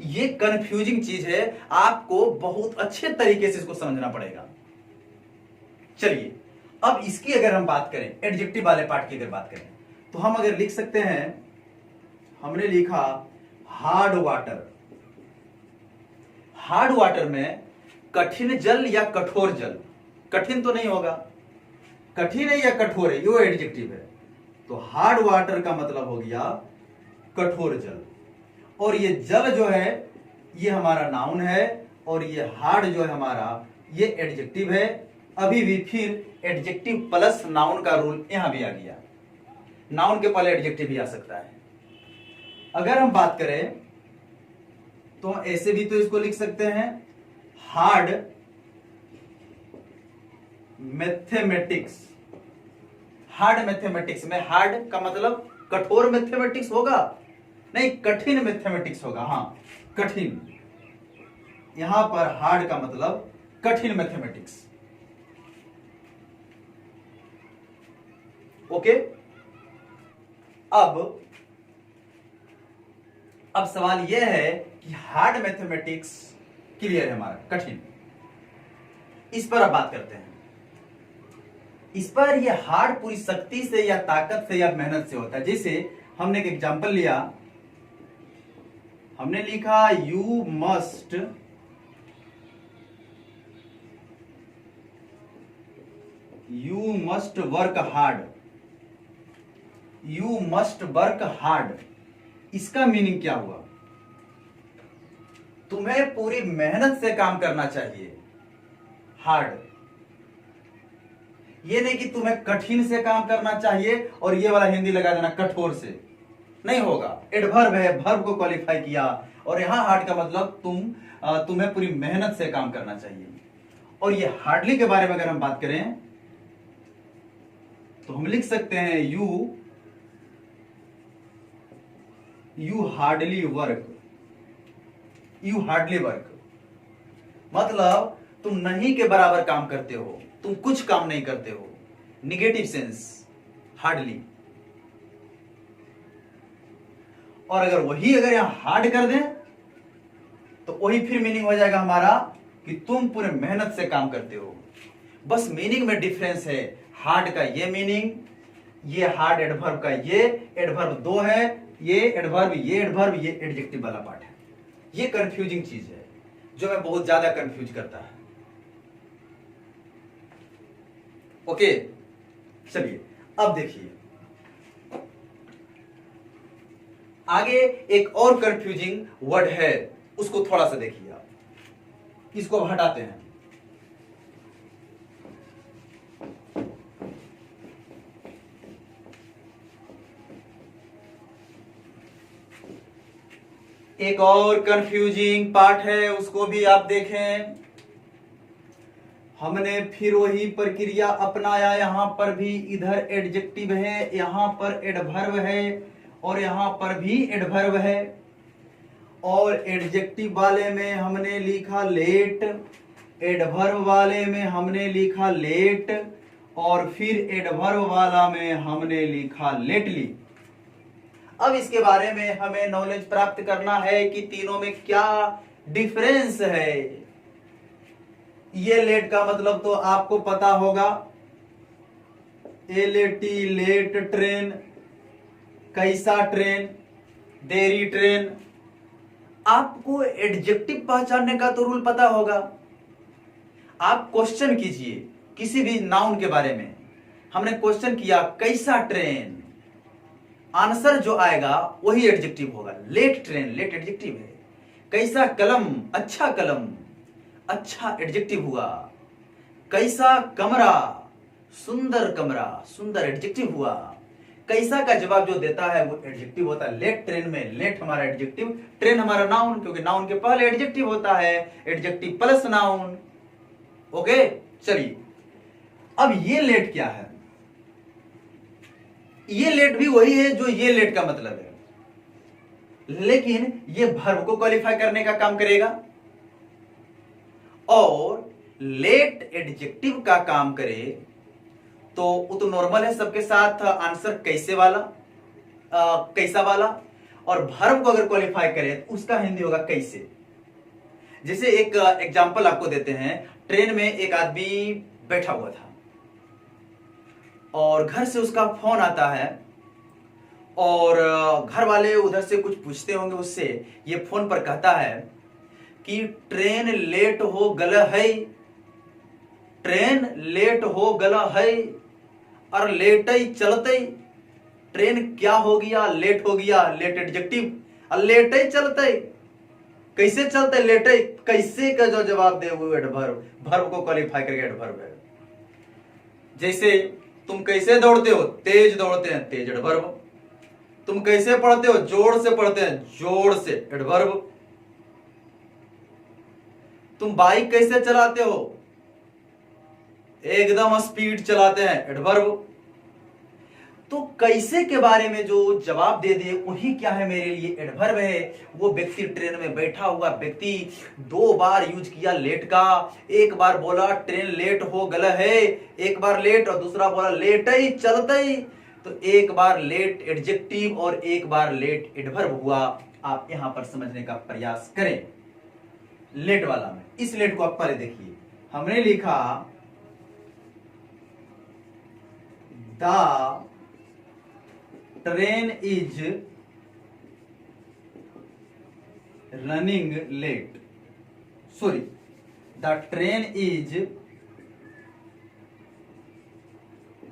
Speaker 1: ये कंफ्यूजिंग चीज है, आपको बहुत अच्छे तरीके से इसको समझना पड़ेगा। चलिए अब इसकी अगर हम बात करें, एडजेक्टिव वाले पार्ट की अगर बात करें, तो हम अगर लिख सकते हैं, हमने लिखा हार्ड वाटर। हार्ड वाटर में कठिन जल या कठोर जल, कठिन तो नहीं होगा, कठिन है या कठोर है, ये एडजेक्टिव है। तो हार्ड वाटर का मतलब हो गया कठोर जल, और ये जल जो है ये हमारा नाउन है, और ये हार्ड जो है हमारा ये एडजेक्टिव है। अभी भी फिर एडजेक्टिव प्लस नाउन का रूल यहां भी आ गया, नाउन के पहले एडजेक्टिव भी आ सकता है। अगर हम बात करें तो ऐसे भी तो इसको लिख सकते हैं, हार्ड मैथमेटिक्स। हार्ड मैथमेटिक्स में हार्ड का मतलब कठोर मैथमेटिक्स होगा नहीं, कठिन मैथमेटिक्स होगा। हां कठिन, यहां पर हार्ड का मतलब कठिन मैथमेटिक्स। ओके। अब सवाल यह है कि हार्ड मैथमेटिक्स क्लियर है हमारा, कठिन, इस पर अब बात करते हैं। इस पर यह हार्ड पूरी शक्ति से या ताकत से या मेहनत से होता है। जैसे हमने एक एग्जांपल लिया, हमने लिखा you must work hard, you must work hard. इसका मीनिंग क्या हुआ? तुम्हें पूरी मेहनत से काम करना चाहिए, हार्ड। ये नहीं कि तुम्हें कठिन से काम करना चाहिए और ये वाला हिंदी लगा देना कठोर से, नहीं होगा। एडवर्ब है, वर्ब को क्वालिफाई किया, और यहां हार्ड का मतलब तुम्हें पूरी मेहनत से काम करना चाहिए। और ये हार्डली के बारे में अगर हम बात करें तो हम लिख सकते हैं you hardly work, you hardly work मतलब तुम नहीं के बराबर काम करते हो, तुम कुछ काम नहीं करते हो। Negative sense, hardly. और अगर यहां हार्ड कर दें तो वही फिर मीनिंग हो जाएगा हमारा कि तुम पूरे मेहनत से काम करते हो। बस मीनिंग में डिफरेंस है। हार्ड का ये मीनिंग, ये हार्ड एडवर्ब का ये एडवर्ब दो है, ये एडवर्ब ये एडजेक्टिव वाला पार्ट है। ये कंफ्यूजिंग चीज है जो मैं बहुत ज्यादा कंफ्यूज करता है। ओके, चलिए अब देखिए आगे एक और कंफ्यूजिंग वर्ड है, उसको थोड़ा सा देखिए आप। इसको अब हटाते हैं। एक और कंफ्यूजिंग पार्ट है, उसको भी आप देखें। हमने फिर वही प्रक्रिया अपनाया। यहां पर भी इधर एडजेक्टिव है, यहां पर एडवर्ब है, और यहां पर भी एडवर्ब है। और एडजेक्टिव वाले में हमने लिखा लेट, एडवर्ब वाले में हमने लिखा लेट, और फिर एडवर्ब वाला में हमने लिखा लेटली। अब इसके बारे में हमें नॉलेज प्राप्त करना है कि तीनों में क्या डिफरेंस है। ये लेट का मतलब तो आपको पता होगा, एलएटी लेट ट्रेन, कैसा ट्रेन, देरी ट्रेन। आपको एडजेक्टिव पहचानने का तो रूल पता होगा। आप क्वेश्चन कीजिए किसी भी नाउन के बारे में। हमने क्वेश्चन किया कैसा ट्रेन, आंसर जो आएगा वही एडजेक्टिव होगा। लेट ट्रेन, लेट एडजेक्टिव है। कैसा कलम, अच्छा कलम, अच्छा एडजेक्टिव हुआ। कैसा कमरा, सुंदर कमरा, सुंदर एडजेक्टिव हुआ। कैसा का जवाब जो देता है वो एडजेक्टिव होता है। लेट ट्रेन में लेट हमारा एडजेक्टिव, ट्रेन हमारा नाउन, क्योंकि नाउन के पहले एडजेक्टिव होता है, एडजेक्टिव प्लस नाउन। ओके, चलिए अब ये लेट क्या है? ये लेट भी वही है जो ये लेट का मतलब है, लेकिन ये वर्ब को क्वालिफाई करने का काम करेगा। और लेट एडजेक्टिव का काम करे तो वो तो नॉर्मल है सबके साथ आंसर कैसे वाला, कैसा वाला। और वर्ब को अगर क्वालिफाई करे तो उसका हिंदी होगा कैसे। जैसे एक एग्जांपल आपको देते हैं। ट्रेन में एक आदमी बैठा हुआ था और घर से उसका फोन आता है, और घर वाले उधर से कुछ पूछते होंगे उससे। ये फोन पर कहता है कि ट्रेन लेट हो गला है, ट्रेन लेट हो गला है, और लेट ही चलते। ट्रेन क्या हो गया, लेट हो गया, लेट एडजेक्टिव, और लेट ही चलते। कैसे चलते, लेट ही, कैसे का जो जवाब दे वो एडवर्ब, वर्ब को क्वालिफाई करके एडवर्ब है। जैसे तुम कैसे दौड़ते हो, तेज दौड़ते हैं, तेज एडवर्ब। तुम कैसे पढ़ते हो, जोर से पढ़ते हैं, जोर से एडवर्ब। तुम बाइक कैसे चलाते हो, एकदम स्पीड चलाते हैं, एडवर्ब। तो कैसे के बारे में जो जवाब दे दे वही क्या है, मेरे लिए एडवर्ब है। वो व्यक्ति, ट्रेन में बैठा हुआ व्यक्ति 2 बार यूज किया लेट का। एक बार बोला ट्रेन लेट हो गला है, एक बार लेट, और दूसरा बोला लेट ही चलते ही। तो एक बार लेट एडजेक्टिव और एक बार लेट एडवर्ब हुआ। आप यहां पर समझने का प्रयास करें। लेट वाला में, इस लेट को आप पहले देखिए। हमने लिखा the train is running late, sorry, the train is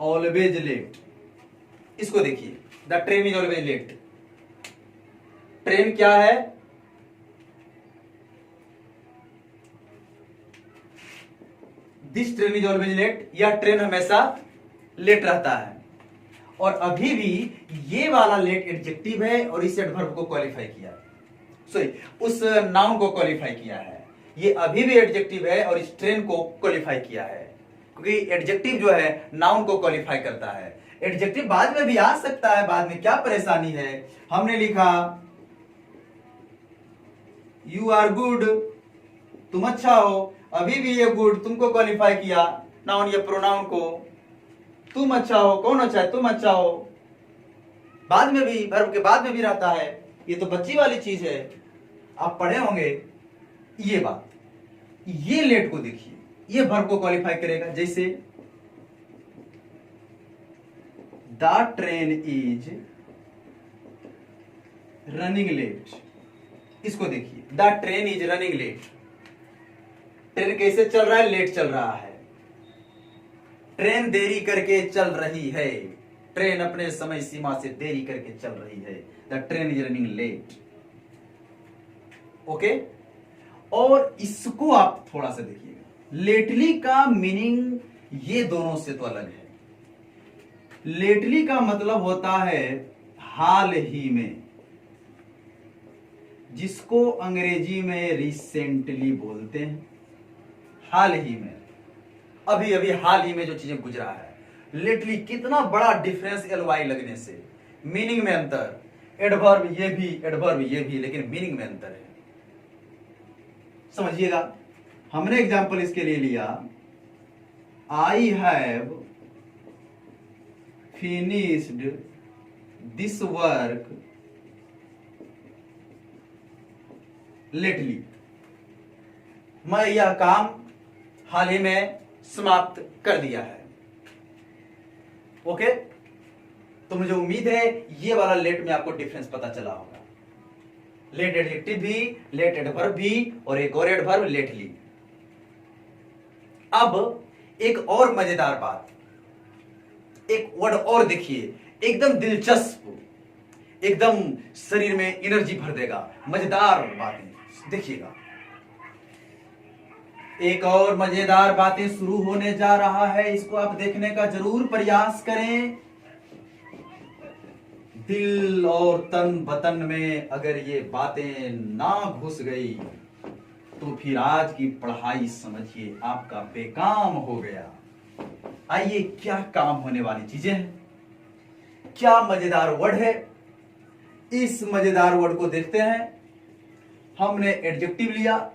Speaker 1: always late. इसको देखिए, the train is always late. Train क्या है? This train is always late, यह ट्रेन हमेशा लेट रहता है। और अभी भी ये वाला लेट एडजेक्टिव है और इस एडवर्ब को क्वालिफाई किया, सॉरी उस नाउन को क्वालिफाई किया है। ये अभी भी एडजेक्टिव है और इस ट्रेन को क्वालिफाई किया है, क्योंकि एडजेक्टिव जो है नाउन को क्वालिफाई करता है। एडजेक्टिव बाद में भी आ सकता है, बाद में क्या परेशानी है। हमने लिखा यू आर गुड, तुम अच्छा हो, अभी भी ये गुड तुमको क्वालिफाई किया, नाउन या प्रोनाउन को। तुम अच्छा हो, कौन अच्छा है? तुम अच्छा हो। बाद में भी, वर्ब के बाद में भी रहता है। ये तो बच्ची वाली चीज है, आप पढ़े होंगे ये बात। ये लेट को देखिए, ये वर्ब को क्वालिफाई करेगा। जैसे the train is running late, इसको देखिए, the train is running late. Train कैसे चल रहा है? लेट चल रहा है। ट्रेन देरी करके चल रही है, ट्रेन अपने समय सीमा से देरी करके चल रही है। The train is running late. Okay, और इसको आप थोड़ा सा देखिएगा। लेटली का मीनिंग ये दोनों से तो अलग है। लेटली का मतलब होता है हाल ही में, जिसको अंग्रेजी में रिसेंटली बोलते हैं। हाल ही में, अभी अभी हाल ही में जो चीजें गुजरा है। लेटली कितना बड़ा डिफरेंस एलवाई लगने से, मीनिंग में अंतर। एडवर्ब ये भी, एडवर्ब ये भी, लेकिन मीनिंग में अंतर है। समझिएगा। हमने एग्जाम्पल इसके लिए लिया, I have finished this work lately. मैं यह काम हाल ही में समाप्त कर दिया है। ओके, तो मुझे उम्मीद है ये वाला लेट में आपको डिफरेंस पता चला होगा। लेट एडजेक्टिव भी, लेट एडवर्ब भी, और एक और एडवर्ब लेटली। अब एक और मजेदार बात, एक वर्ड और देखिए, एकदम दिलचस्प, एकदम शरीर में एनर्जी भर देगा। मजेदार बातें देखिएगा। एक और मजेदार बातें शुरू होने जा रहा है, इसको आप देखने का जरूर प्रयास करें। दिल और तन बतन में अगर ये बातें ना घुस गई तो फिर आज की पढ़ाई समझिए आपका बेकाम हो गया। आइए, क्या काम होने वाली चीजें हैं, क्या मजेदार वर्ड है, इस मजेदार वर्ड को देखते हैं। हमने एडजेक्टिव लिया,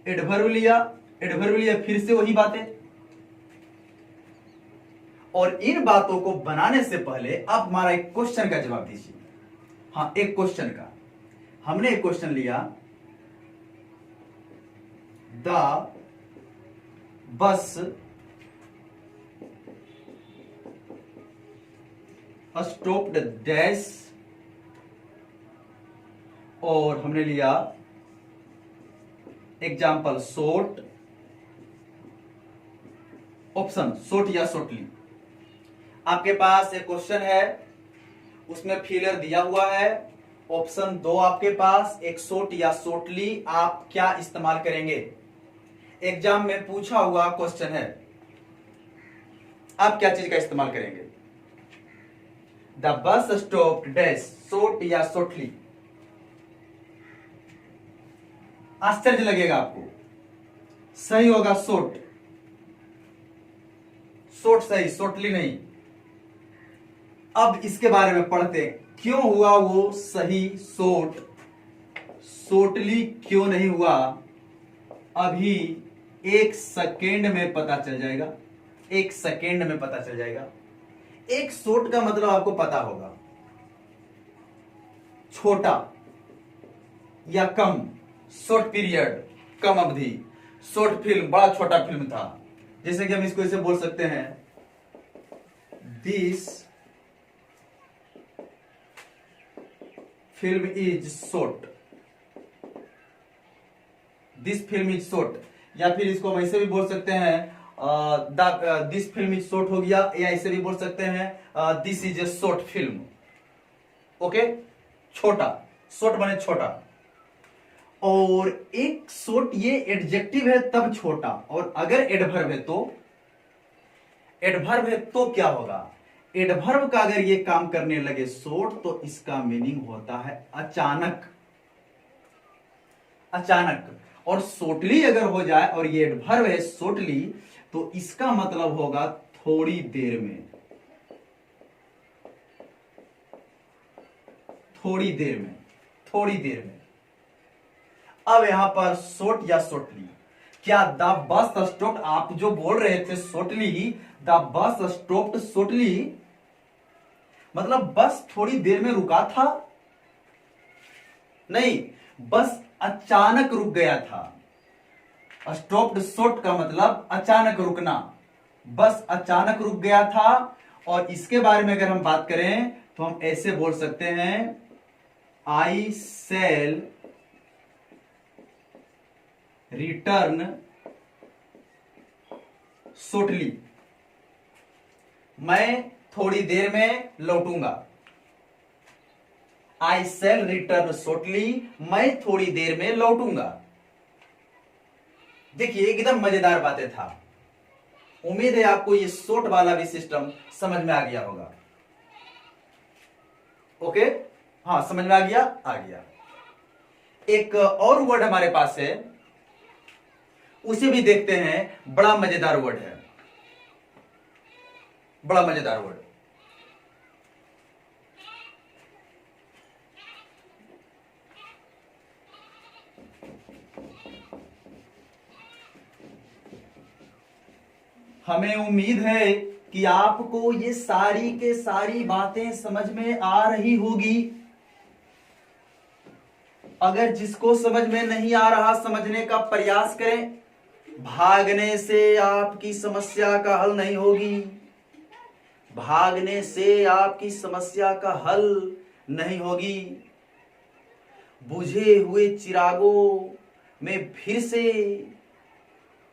Speaker 1: एडवर्ब लिया, एडवर्ब लिया, फिर से वही बातें। और इन बातों को बनाने से पहले आप हमारा एक क्वेश्चन का जवाब दीजिए। हाँ, एक क्वेश्चन का। हमने एक क्वेश्चन लिया, द बस स्टॉप्ड डैश, और हमने लिया एग्जाम्पल शॉर्ट, ऑप्शन शॉर्ट या शॉर्टली। आपके पास एक क्वेश्चन है, उसमें फिलर दिया हुआ है, ऑप्शन 2 आपके पास, एक शॉर्ट या शॉर्टली। आप क्या इस्तेमाल करेंगे? एग्जाम में पूछा हुआ क्वेश्चन है, आप क्या चीज का इस्तेमाल करेंगे? The bus stopped dash, short या शॉर्टली। आश्चर्य लगेगा आपको, सही होगा शॉर्ट। शॉर्ट सही, शॉर्टली नहीं। अब इसके बारे में पढ़ते हैं, क्यों हुआ वो सही शॉर्ट, शॉर्टली क्यों नहीं हुआ? अभी 1 सेकेंड में पता चल जाएगा, 1 सेकेंड में पता चल जाएगा। एक शॉर्ट का मतलब आपको पता होगा, छोटा या कम, शॉर्ट पीरियड, कम अवधि। शॉर्ट फिल्म बड़ा छोटा फिल्म था, जैसे कि हम इसको ऐसे बोल सकते हैं, this film is short, this film is short. या फिर इसको हम ऐसे भी बोल सकते हैं, दिस फिल्म इज शॉर्ट हो गया, या ऐसे भी बोल सकते हैं this is a short film. Okay, छोटा, शॉर्ट बने छोटा। और एक शॉर्ट ये एडजेक्टिव है तब छोटा, और अगर एडवर्ब है तो, एडवर्ब है तो क्या होगा, एडवर्ब का अगर ये काम करने लगे शॉर्ट, तो इसका मीनिंग होता है अचानक, अचानक। और शॉर्टली अगर हो जाए और ये एडवर्ब है शॉर्टली, तो इसका मतलब होगा थोड़ी देर में, थोड़ी देर में, थोड़ी देर में। अब यहां पर शॉर्ट या शॉर्टली, क्या द बस स्टॉप्ड, आप जो बोल रहे थे shortly, the bus stopped shortly, मतलब बस थोड़ी देर में रुका था? नहीं, बस अचानक रुक गया था। स्टॉप्ड शॉर्ट का मतलब अचानक रुकना, बस अचानक रुक गया था। और इसके बारे में अगर हम बात करें तो हम ऐसे बोल सकते हैं, आई सेल रिटर्न शॉर्टली, मैं थोड़ी देर में लौटूंगा। आई सेल रिटर्न शॉर्टली, मैं थोड़ी देर में लौटूंगा। देखिए एकदम मजेदार बातें था। उम्मीद है आपको ये शॉर्ट वाला भी सिस्टम समझ में आ गया होगा। ओके, हाँ समझ में आ गया, आ गया। एक और वर्ड हमारे पास है, उसे भी देखते हैं, बड़ा मजेदार वर्ड है, बड़ा मजेदार वर्ड। हमें उम्मीद है कि आपको ये सारी के सारी बातें समझ में आ रही होगी। अगर जिसको समझ में नहीं आ रहा, समझने का प्रयास करें। भागने से आपकी समस्या का हल नहीं होगी, भागने से आपकी समस्या का हल नहीं होगी। बुझे हुए चिरागों में फिर से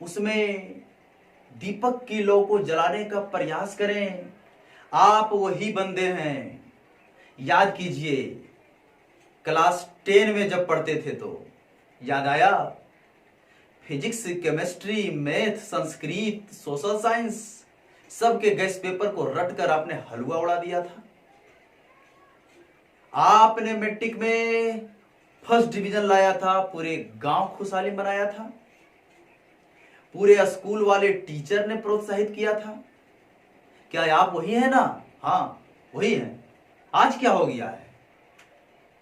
Speaker 1: उसमें दीपक की लौ को जलाने का प्रयास करें। आप वही बंदे हैं, याद कीजिए क्लास 10 में जब पढ़ते थे तो याद आया, physics, chemistry, math, Sanskrit, social science सबके गेस्ट पेपर को रटकर आपने हलवा उड़ा दिया था। आपने मैट्रिक में फर्स्ट डिवीजन लाया था, पूरे गांव खुशहाली मनाया था, पूरे स्कूल वाले टीचर ने प्रोत्साहित किया था। क्या आप वही है ना? हाँ वही है। आज क्या हो गया है?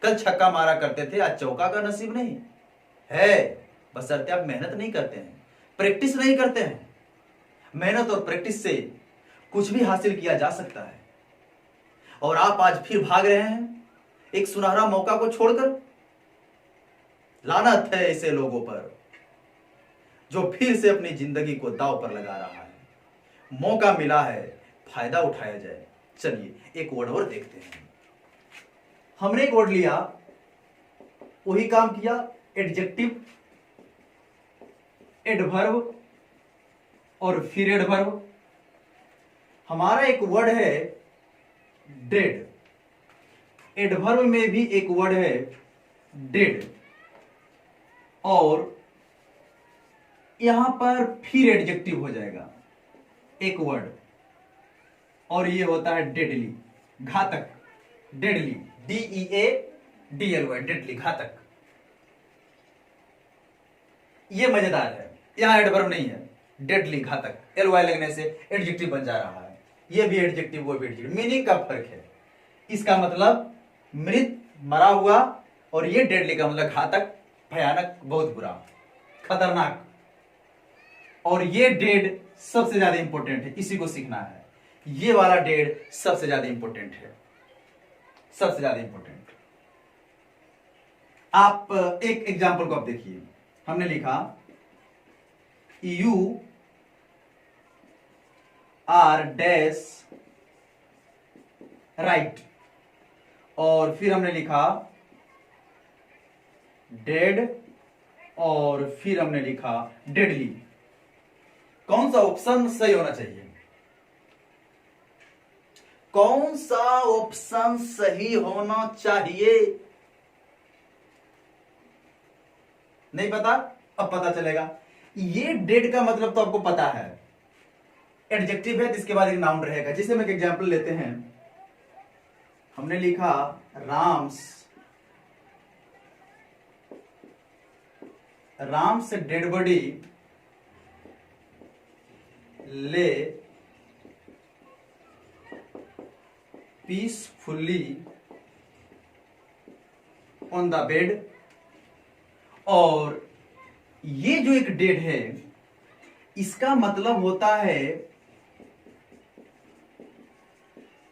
Speaker 1: कल छक्का मारा करते थे, आज चौका का नसीब नहीं है। बशर्ते आप मेहनत नहीं करते हैं, प्रैक्टिस नहीं करते हैं। मेहनत और प्रैक्टिस से कुछ भी हासिल किया जा सकता है। और आप आज फिर भाग रहे हैं एक सुनहरा मौका को छोड़कर। लानत है ऐसे लोगों पर जो फिर से अपनी जिंदगी को दांव पर लगा रहा है। मौका मिला है, फायदा उठाया जाए। चलिए एक वर्ड और देखते हैं। हमने एक वर्ड लिया, वही काम किया, एडजेक्टिव, एडवर्ब और फिर एडवर्ब। हमारा एक वर्ड है डेड। एडवर्ब में भी एक वर्ड है डेड, और यहां पर फिर एडजेक्टिव हो जाएगा एक वर्ड, और ये होता है डेडली, घातक। डेडली, DEADLY, डेडली, घातक। ये मजेदार है, यहां एडवर्ब नहीं है, डेडली, घातक, LY लगने से एडजेक्टिव बन जा रहा है। ये भी एडजेक्टिव, वो भी एडजेक्टिव, मीनिंग का फर्क है। इसका मतलब मृत, मरा हुआ, और ये डेडली का मतलब घातक, भयानक, बहुत बुरा, खतरनाक। और ये डेड सबसे ज्यादा इंपॉर्टेंट है, इसी को सीखना है। ये वाला डेढ़ सबसे ज्यादा इंपॉर्टेंट है, सबसे ज्यादा इंपॉर्टेंट। आप एक एग्जांपल को आप देखिए, हमने लिखा यू आर डैश राइट, और फिर हमने लिखा डेड, और फिर हमने लिखा डेडली। कौन सा ऑप्शन सही होना चाहिए? कौन सा ऑप्शन सही होना चाहिए? नहीं पता? अब पता चलेगा। ये डेड का मतलब तो आपको पता है, एडजेक्टिव है, इसके बाद एक नाउन रहेगा। जिसे हम एक एग्जांपल लेते हैं, हमने लिखा राम्स डेड बॉडी ले पीसफुली ऑन द बेड। और ये जो एक डेड है, इसका मतलब होता है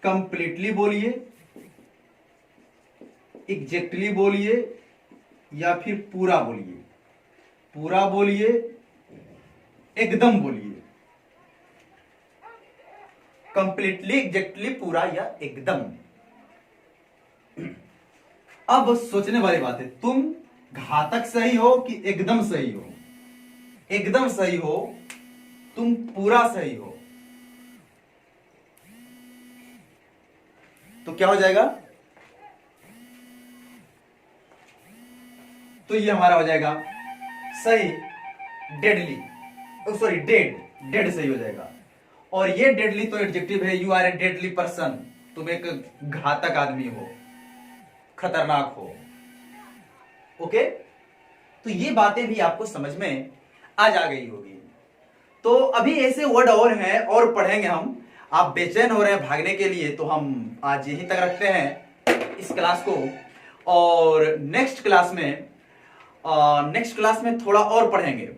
Speaker 1: कंप्लीटली बोलिए, एग्जैक्टली बोलिए, या फिर पूरा बोलिए। पूरा बोलिए, एकदम बोलिए, कंप्लीटली, एग्जैक्टली, पूरा या एकदम। अब सोचने वाली बात है, तुम घातक सही हो कि एकदम सही हो? एकदम सही हो, तुम पूरा सही हो, तो क्या हो जाएगा? तो ये हमारा हो जाएगा सही, डेडली, सॉरी डेड, डेड सही हो जाएगा। और ये डेडली तो एडजेक्टिव है, you are a deadly person, तुम एक घातक आदमी हो, खतरनाक हो। ओके, तो ये बातें भी आपको समझ में आ जा गई होगी। तो अभी ऐसे वर्ड और हैं और पढ़ेंगे हम। आप बेचैन हो रहे हैं भागने के लिए, तो हम आज यहीं तक रखते हैं इस क्लास को, और नेक्स्ट क्लास में थोड़ा और पढ़ेंगे,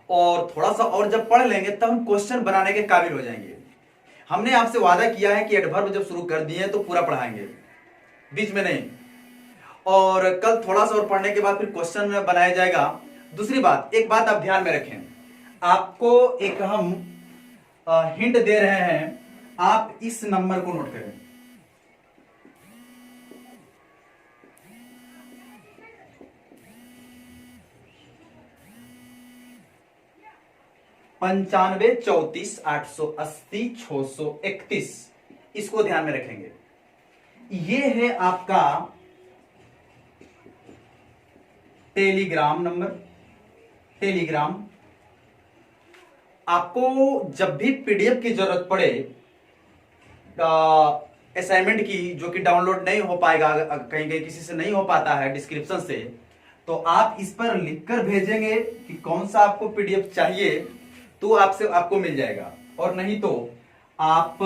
Speaker 1: और थोड़ा सा और जब पढ़ लेंगे तब हम क्वेश्चन बनाने के काबिल हो जाएंगे। हमने आपसे वादा किया है कि एडवर्ब जब शुरू कर दिए तो पूरा पढ़ाएंगे, बीच में नहीं। और कल थोड़ा सा और पढ़ने के बाद फिर क्वेश्चन बनाया जाएगा। दूसरी बात, एक बात आप ध्यान में रखें, आपको एक हम हिंट दे रहे हैं, आप इस नंबर को नोट करें। पंचानवे 34 880 631, इसको ध्यान में रखेंगे। ये है आपका टेलीग्राम नंबर। टेलीग्राम, आपको जब भी पीडीएफ की जरूरत पड़े असाइनमेंट की, जो कि डाउनलोड नहीं हो पाएगा, कहीं कहीं किसी से नहीं हो पाता है डिस्क्रिप्शन से, तो आप इस पर लिखकर भेजेंगे कि कौन सा आपको पीडीएफ चाहिए, तो आपको मिल जाएगा। और नहीं तो आप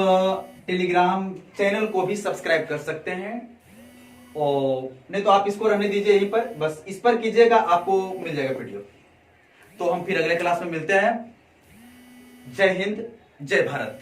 Speaker 1: टेलीग्राम चैनल को भी सब्सक्राइब कर सकते हैं, और नहीं तो आप इसको रहने दीजिए यहीं पर, बस इस पर कीजिएगा, आपको मिल जाएगा पीडीएफ। तो हम फिर अगले क्लास में मिलते हैं। जय हिंद, जय भारत।